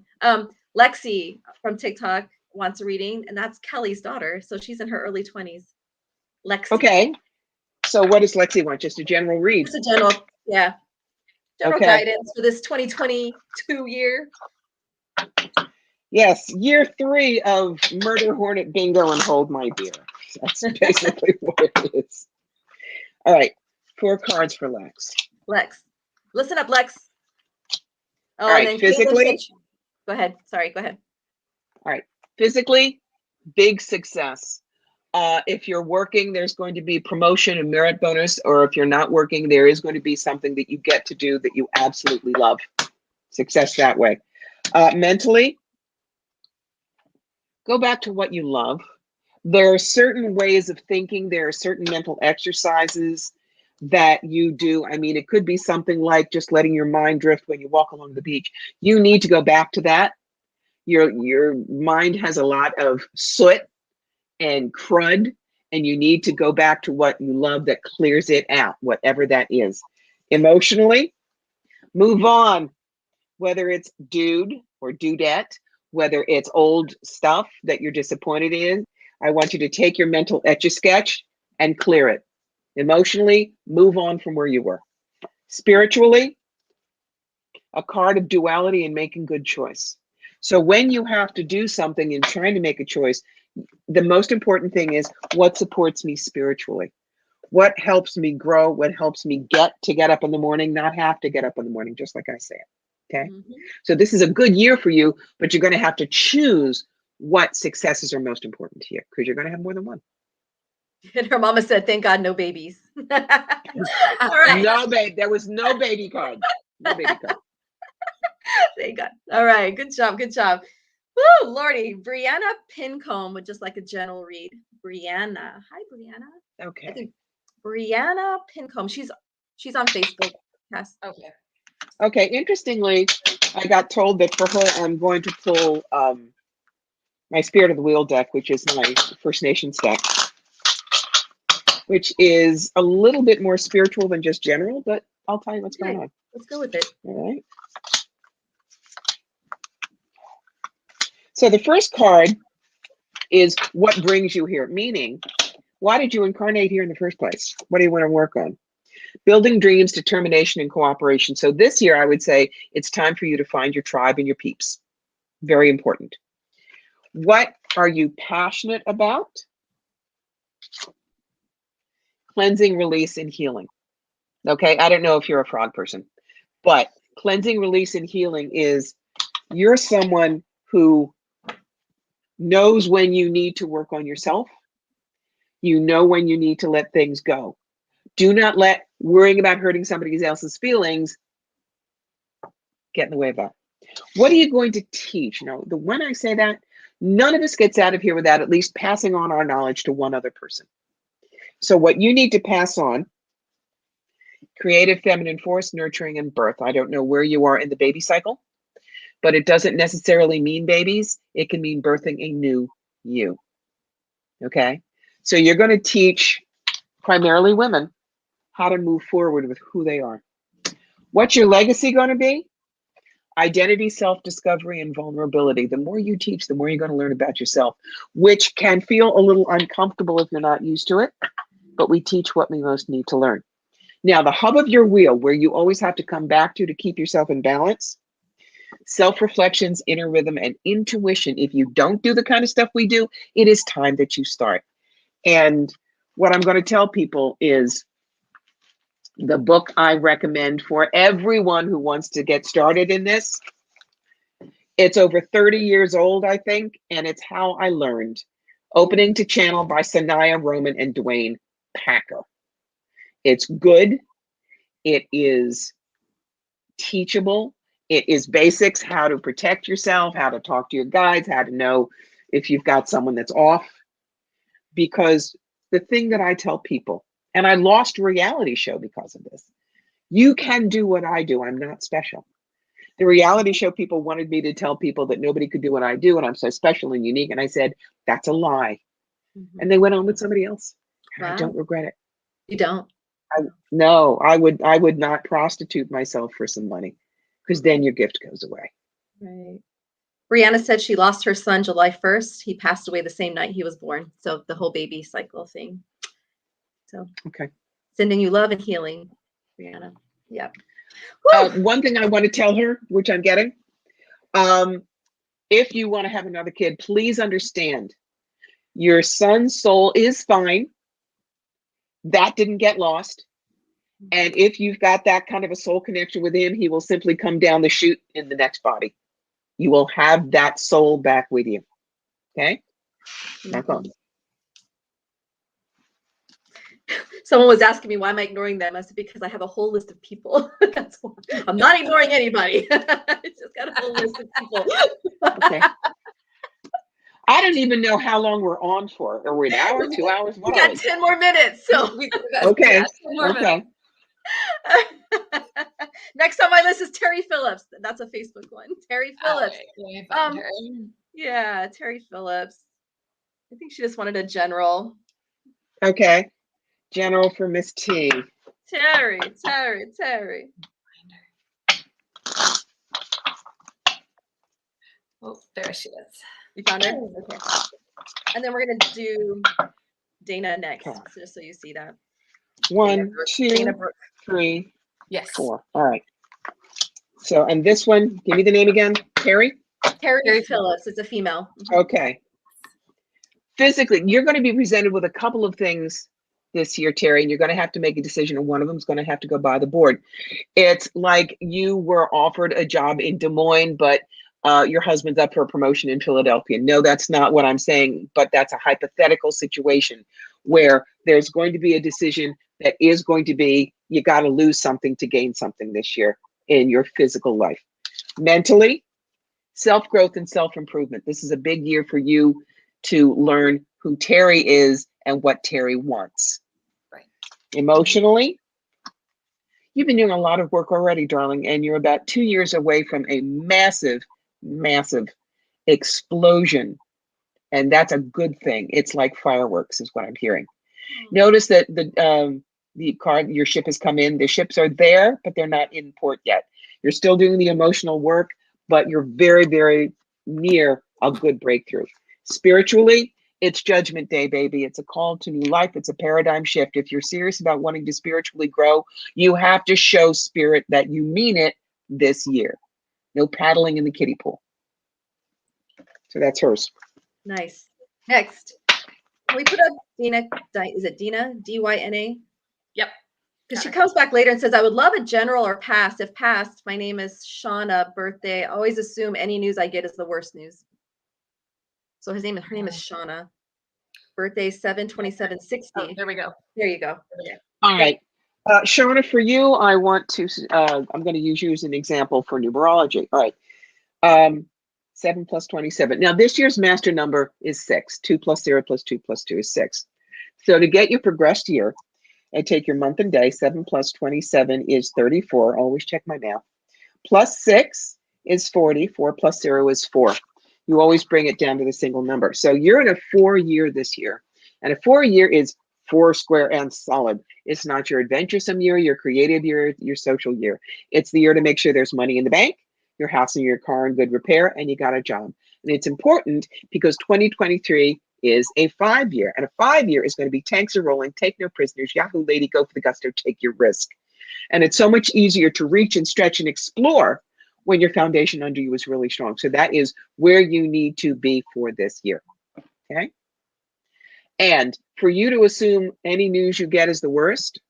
Lexi from TikTok wants a reading, and that's Kelly's daughter. So she's in her early 20s. Lexi. Okay. So what does Lexi want? Just a general read? Just a general, yeah. General guidance for this 2022 year. Yes, year 3 of Murder Hornet Bingo and Hold My Beer. That's basically what it is. All right, 4 cards for Lex. Lex, listen up, Lex. Oh, all right, and then physically. Go ahead. Sorry, go ahead. All right, physically, big success. If you're working, there's going to be promotion and merit bonus, or if you're not working, there is going to be something that you get to do that you absolutely love. Success that way. Mentally, go back to what you love. There are certain ways of thinking. There are certain mental exercises that you do. I mean, it could be something like just letting your mind drift when you walk along the beach. You need to go back to that. Your mind has a lot of soot and crud, and you need to go back to what you love that clears it out, whatever that is. Emotionally, move on, whether it's dude or dudette, whether it's old stuff that you're disappointed in. I want you to take your mental Etch-a-Sketch and clear it. Emotionally, move on from where you were. Spiritually, a card of duality and making good choice. So when you have to do something and trying to make a choice, the most important thing is what supports me spiritually. What helps me grow? What helps me get up in the morning, not have to get up in the morning, just like I say it. Okay. So this is a good year for you, but you're going to have to choose what successes are most important to you, because you're going to have more than one. And her mama said, thank God, no babies. All right. No, babe. There was no baby card. No baby card. Thank God. All right. Good job. Good job. Woo, Lordy. Brianna Pincombe would just like a general read. Brianna. Hi, Brianna. Okay. I think Brianna Pincombe. She's on Facebook. Yes. Okay. Okay. Interestingly, I got told that for her, I'm going to pull my Spirit of the Wheel deck, which is my First Nations deck, which is a little bit more spiritual than just general, but I'll tell you what's going on. Let's go with it. All right. So the first card is what brings you here, meaning, why did you incarnate here in the first place? What do you want to work on? Building dreams, determination, and cooperation. So this year, I would say it's time for you to find your tribe and your peeps. Very important. What are you passionate about? Cleansing, release, and healing. Okay, I don't know if you're a frog person, but cleansing, release, and healing is you're someone who knows when you need to work on yourself. You know when you need to let things go. Do not let worrying about hurting somebody else's feelings get in the way of that. What are you going to teach? When I say that, none of us gets out of here without at least passing on our knowledge to one other person. So what you need to pass on: creative feminine force, nurturing, and birth. I don't know where you are in the baby cycle, but it doesn't necessarily mean babies. It can mean birthing a new you. Okay? So you're going to teach primarily women how to move forward with who they are. What's your legacy going to be? Identity, self-discovery, and vulnerability. The more you teach, the more you're going to learn about yourself, which can feel a little uncomfortable if you're not used to it, but we teach what we most need to learn. Now, the hub of your wheel, where you always have to come back to keep yourself in balance: self-reflections, inner rhythm, and intuition. If you don't do the kind of stuff we do, it is time that you start. And what I'm going to tell people is the book I recommend for everyone who wants to get started in this. It's over 30 years old, I think, and it's How I Learned. Opening to Channel by Sanaya Roman and Dwayne Packer. It's good. It is teachable. It is basics: how to protect yourself, how to talk to your guides, how to know if you've got someone that's off. Because the thing that I tell people, and I lost a reality show because of this: you can do what I do. I'm not special. The reality show people wanted me to tell people that nobody could do what I do, and I'm so special and unique. And I said, that's a lie. And they went on with somebody else. Wow. I don't regret it. You don't? No, I would not prostitute myself for some money, because then your gift goes away. Right. Brianna said she lost her son July 1st. He passed away the same night he was born. So the whole baby cycle thing. So okay. Sending you love and healing, Brianna. Yep. One thing I want to tell her, which I'm getting, if you want to have another kid, please understand your son's soul is fine. That didn't get lost. And if you've got that kind of a soul connection with him, he will simply come down the chute in the next body. You will have that soul back with you. Okay? That's all. Someone was asking me, why am I ignoring them? I said, because I have a whole list of people. That's why. I'm not ignoring anybody. It's just got a whole list of people. Okay. I don't even know how long we're on for. Are we an hour, 2 hours? We got 10 more minutes. So okay. Yeah, 10 more minutes. Next on my list is Terry Phillips. That's a Facebook one. Terry Phillips. Yeah, Terry Phillips. I think she just wanted a general. Okay. General for Miss T. Terry. Oh, there she is. You found her? Okay. And then we're going to do Dana next, just so you see that. 1, 2, 3, 4. All right. So, and this one, give me the name again. Terry Phillips. It's a female. Okay. Physically, you're going to be presented with a couple of things this year, Terry, and you're going to have to make a decision, and one of them is going to have to go by the board. It's like you were offered a job in Des Moines, but your husband's up for a promotion in Philadelphia. No, that's not what I'm saying, but that's a hypothetical situation where there's going to be a decision that is going to be, you got to lose something to gain something this year in your physical life. Mentally, self-growth and self-improvement. This is a big year for you to learn who Terry is and what Terry wants. Right. Emotionally, you've been doing a lot of work already, darling, and you're about 2 years away from a massive, massive explosion. And that's a good thing. It's like fireworks is what I'm hearing. Notice that the card, your ship has come in. The ships are there, but they're not in port yet. You're still doing the emotional work, but you're very, very near a good breakthrough. Spiritually, it's Judgment Day, baby. It's a call to new life. It's a paradigm shift. If you're serious about wanting to spiritually grow, you have to show spirit that you mean it this year. No paddling in the kiddie pool. So that's hers. Nice. Next, can we put up Dina? Is it Dina? D-Y-N-A? Yep. Because she comes back later and says, I would love a general or past. If past, my name is Shauna, birthday. I always assume any news I get is the worst news. So her name is Shauna. Birthday 7/27/60. Oh, there we go. There you go. All right. Shauna, for you, I want to, I'm going to use you as an example for numerology. All right. 7 + 27. Now, this year's master number is 6. 2 + 0 + 2 + 2 is 6. So to get your progressed year, I take your month and day. 7 + 27 is 34. Always check my math. Plus 6 is 40. 4 + 0 is 4. You always bring it down to the single number. So you're in a 4-year this year. And a 4-year is 4 square and solid. It's not your adventuresome year, your creative year, your social year. It's the year to make sure there's money in the bank, your house and your car in good repair, and you got a job. And it's important because 2023 is a 5-year. And a 5-year is going to be tanks are rolling, take no prisoners, Yahoo lady, go for the gusto, take your risk. And it's so much easier to reach and stretch and explore when your foundation under you is really strong. So that is where you need to be for this year. Okay. And for you to assume any news you get is the worst,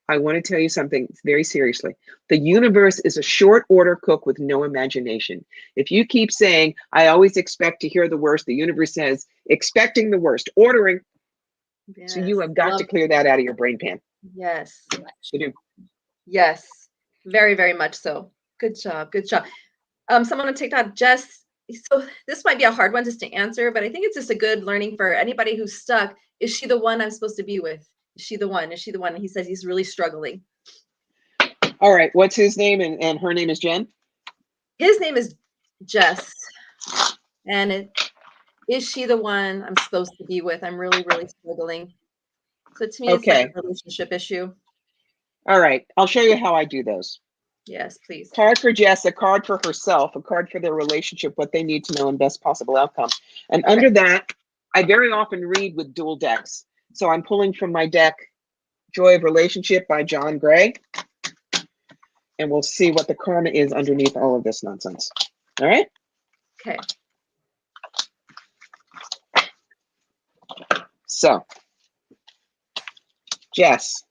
I want to tell you something very seriously. The universe is a short order cook with no imagination. If you keep saying, I always expect to hear the worst, the universe says, expecting the worst, ordering. Yes. So you have got to clear that out of your brain pan. Yes. You do. Yes. Very, very much so. Good job. Good job. Someone on TikTok, Jess. So this might be a hard one just to answer, but I think it's just a good learning for anybody who's stuck. Is she the one I'm supposed to be with? Is she the one? Is she the one? And he says he's really struggling. All right. What's his name? And her name is Jen? His name is Jess. And is she the one I'm supposed to be with? I'm really, really struggling. So to me, it's like a relationship issue. All right. I'll show you how I do those. Yes, please. Card for Jess, a card for herself, a card for their relationship, what they need to know, and best possible outcome. And under that, I very often read with dual decks. So I'm pulling from my deck, Joy of Relationship by John Gray. And we'll see what the karma is underneath all of this nonsense. All right? Okay. So, Jess,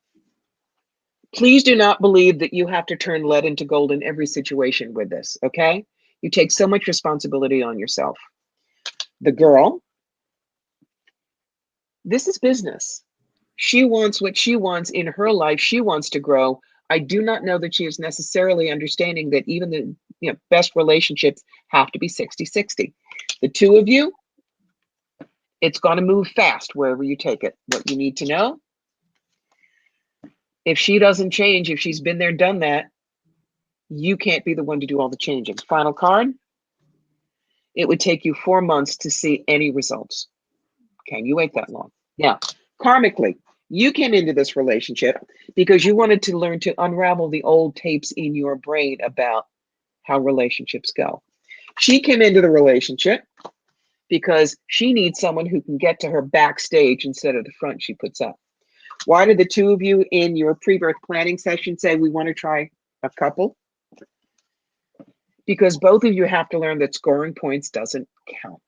please do not believe that you have to turn lead into gold in every situation with this, okay? You take so much responsibility on yourself. The girl, this is business. She wants what she wants in her life. She wants to grow. I do not know that she is necessarily understanding that even the best relationships have to be 60-60. The two of you, it's going to move fast wherever you take it. What you need to know, if she doesn't change, if she's been there, done that, you can't be the one to do all the changing. Final card, it would take you 4 months to see any results. Can you wait that long? Now, karmically, you came into this relationship because you wanted to learn to unravel the old tapes in your brain about how relationships go. She came into the relationship because she needs someone who can get to her backstage instead of the front she puts up. Why did the two of you in your pre-birth planning session say we want to try a couple? Because both of you have to learn that scoring points doesn't count.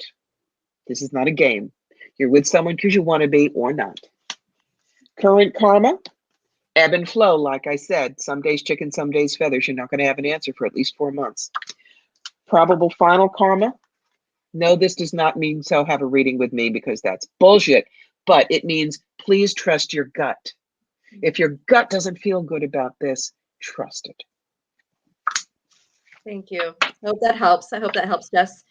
This is not a game. You're with someone because you want to be or not. Current karma, ebb and flow. Like I said, some days chicken, some days feathers. You're not going to have an answer for at least 4 months. Probable final karma. No, this does not mean so have a reading with me, because that's bullshit. But it means please trust your gut. If your gut doesn't feel good about this, trust it. Thank you. I hope that helps. I hope that helps, Jess.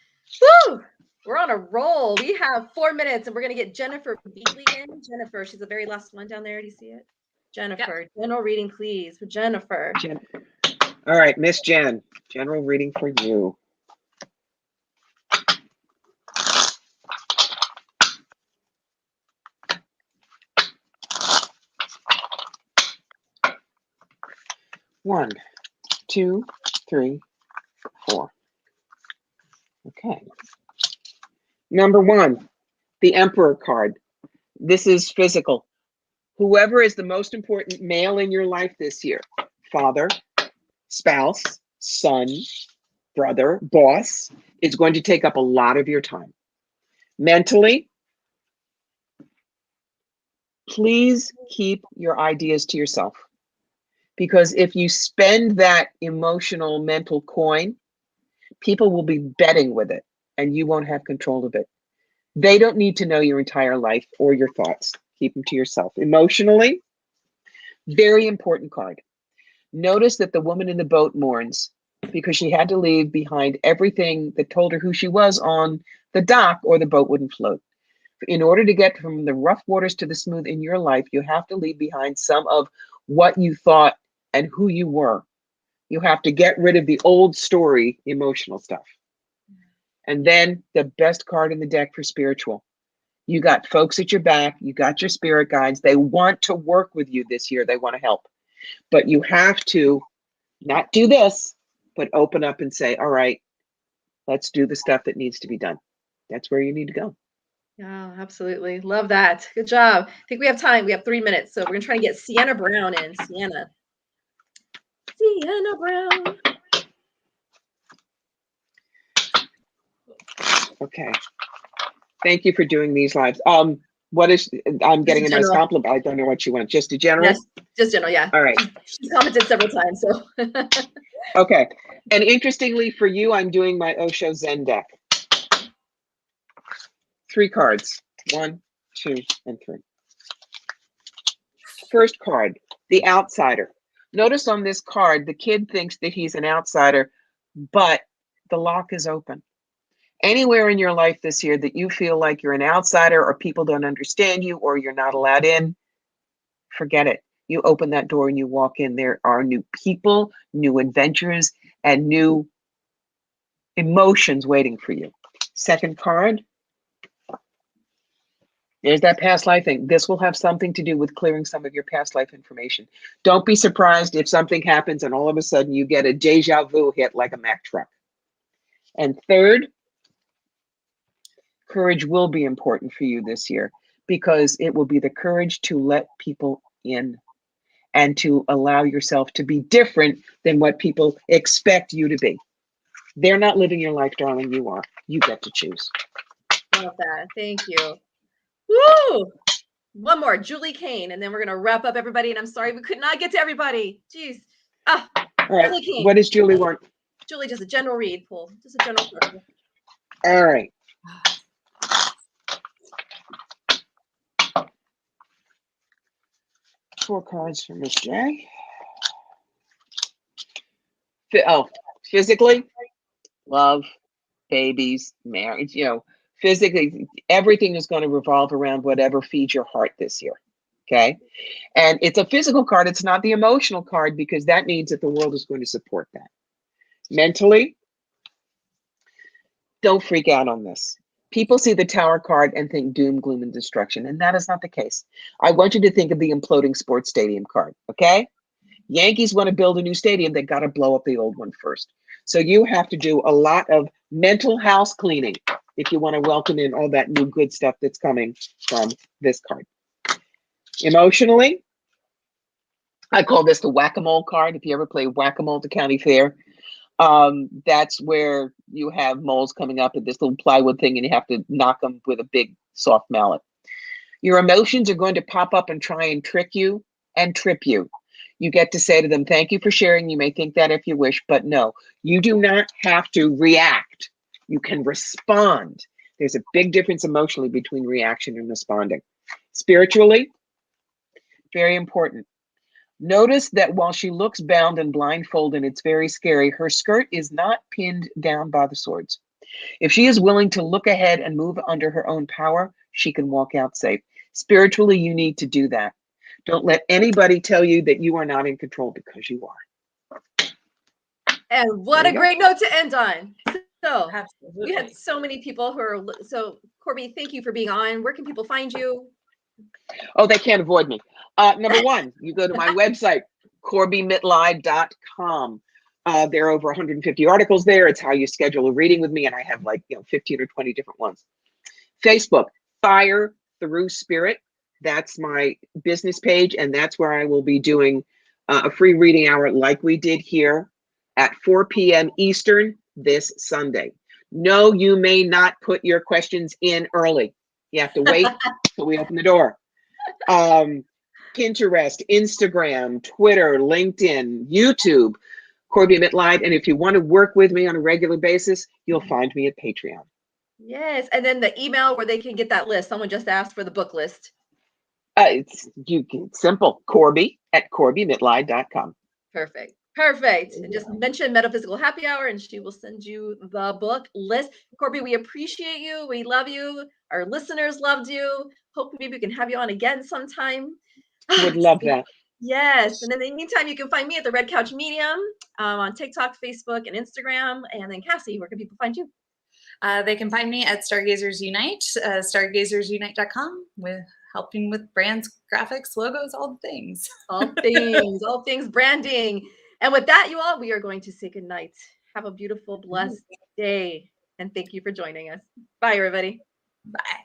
Woo! We're on a roll. We have 4 minutes, and we're going to get Jennifer Beatley in. Jennifer, she's the very last one down there. Do you see it? Jennifer, general reading, please, for Jennifer. All right, Miss Jen, general reading for you. One, two, three, four. Okay. Number one, the Emperor card. This is physical. Whoever is the most important male in your life this year, father, spouse, son, brother, boss, is going to take up a lot of your time. Mentally, please keep your ideas to yourself. Because if you spend that emotional mental coin, people will be betting with it and you won't have control of it. They don't need to know your entire life or your thoughts. Keep them to yourself. Emotionally, very important card. Notice that the woman in the boat mourns because she had to leave behind everything that told her who she was on the dock, or the boat wouldn't float. In order to get from the rough waters to the smooth in your life, you have to leave behind some of what you thought and who you were. You have to get rid of the old story, emotional stuff. And then the best card in the deck for spiritual. You got folks at your back. You got your spirit guides. They want to work with you this year. They want to help. But you have to not do this, but open up and say, all right, let's do the stuff that needs to be done. That's where you need to go. Yeah, absolutely. Love that. Good job. I think we have time. We have 3 minutes. So we're going to try and get Sienna Brown in. Sienna Brown. Okay. Thank you for doing these lives. I'm getting a nice compliment. I don't know what you want. Just a general? Yes, just general, yeah. All right. She commented several times, so. Okay. And interestingly for you, I'm doing my Osho Zen deck. 3 cards. 1, 2, and 3. First card, the outsider. Notice on this card, the kid thinks that he's an outsider, but the lock is open. Anywhere in your life this year that you feel like you're an outsider, or people don't understand you, or you're not allowed in, forget it. You open that door and you walk in. There are new people, new adventures, and new emotions waiting for you. Second card. There's that past life thing. This will have something to do with clearing some of your past life information. Don't be surprised if something happens and all of a sudden you get a deja vu hit like a Mack truck. And third, courage will be important for you this year, because it will be the courage to let people in and to allow yourself to be different than what people expect you to be. They're not living your life, darling. You are. You get to choose. Love that. Thank you. Woo! One more, Julie Kane, and then we're going to wrap up, everybody. And I'm sorry we could not get to everybody. Jeez. All right. What does Julie want? Julie, just a general read, Paul. Just a general read. All right. Four cards for Miss J. Physically, love, babies, marriage, physically, everything is going to revolve around whatever feeds your heart this year. Okay. And it's a physical card. It's not the emotional card, because that means that the world is going to support that. Mentally, don't freak out on this. People see the Tower card and think doom, gloom, and destruction. And that is not the case. I want you to think of the imploding sports stadium card. Okay. Yankees want to build a new stadium. They got to blow up the old one first. So you have to do a lot of mental house cleaning if you want to welcome in all that new good stuff that's coming from this card. Emotionally, I call this the whack-a-mole card. If you ever play whack-a-mole at the county fair, that's where you have moles coming up at this little plywood thing and you have to knock them with a big soft mallet. Your emotions are going to pop up and try and trick you and trip you. You get to say to them, thank you for sharing. You may think that if you wish, but no, you do not have to react. You can respond. There's a big difference emotionally between reaction and responding. Spiritually, very important. Notice that while she looks bound and blindfolded, and it's very scary, her skirt is not pinned down by the swords. If she is willing to look ahead and move under her own power, she can walk out safe. Spiritually, you need to do that. Don't let anybody tell you that you are not in control, because you are. And what a great note to end on. So Absolutely. we had so many people who are, so Corbie, thank you for being on. Where can people find you? Oh, they can't avoid me. Number one, you go to my website, CorbieMitleid.com. There are over 150 articles there. It's how you schedule a reading with me, and I have like 15 or 20 different ones. Facebook, Fire Through Spirit. That's my business page, and that's where I will be doing a free reading hour like we did here at 4 p.m. Eastern this Sunday. No, you may not put your questions in early. You have to wait till we open the door. Pinterest, Instagram, Twitter, LinkedIn, YouTube, Corbie Mitleid. And if you want to work with me on a regular basis, you'll find me at Patreon. Yes. And then the email where they can get that list. Someone just asked for the book list. It's simple. Corbie at CorbieMitleid.com. Perfect. Perfect. And just mention Metaphysical Happy Hour and she will send you the book list. Corbie, we appreciate you. We love you. Our listeners loved you. Hope maybe we can have you on again sometime. Would love that. Yes. And in the meantime, you can find me at the Red Couch Medium on TikTok, Facebook, and Instagram. And then Cassie, where can people find you? They can find me at Stargazers Unite, stargazersunite.com, with helping with brands, graphics, logos, all things. All things branding. And with that, you all, we are going to say goodnight. Have a beautiful, blessed day. And thank you for joining us. Bye, everybody. Bye.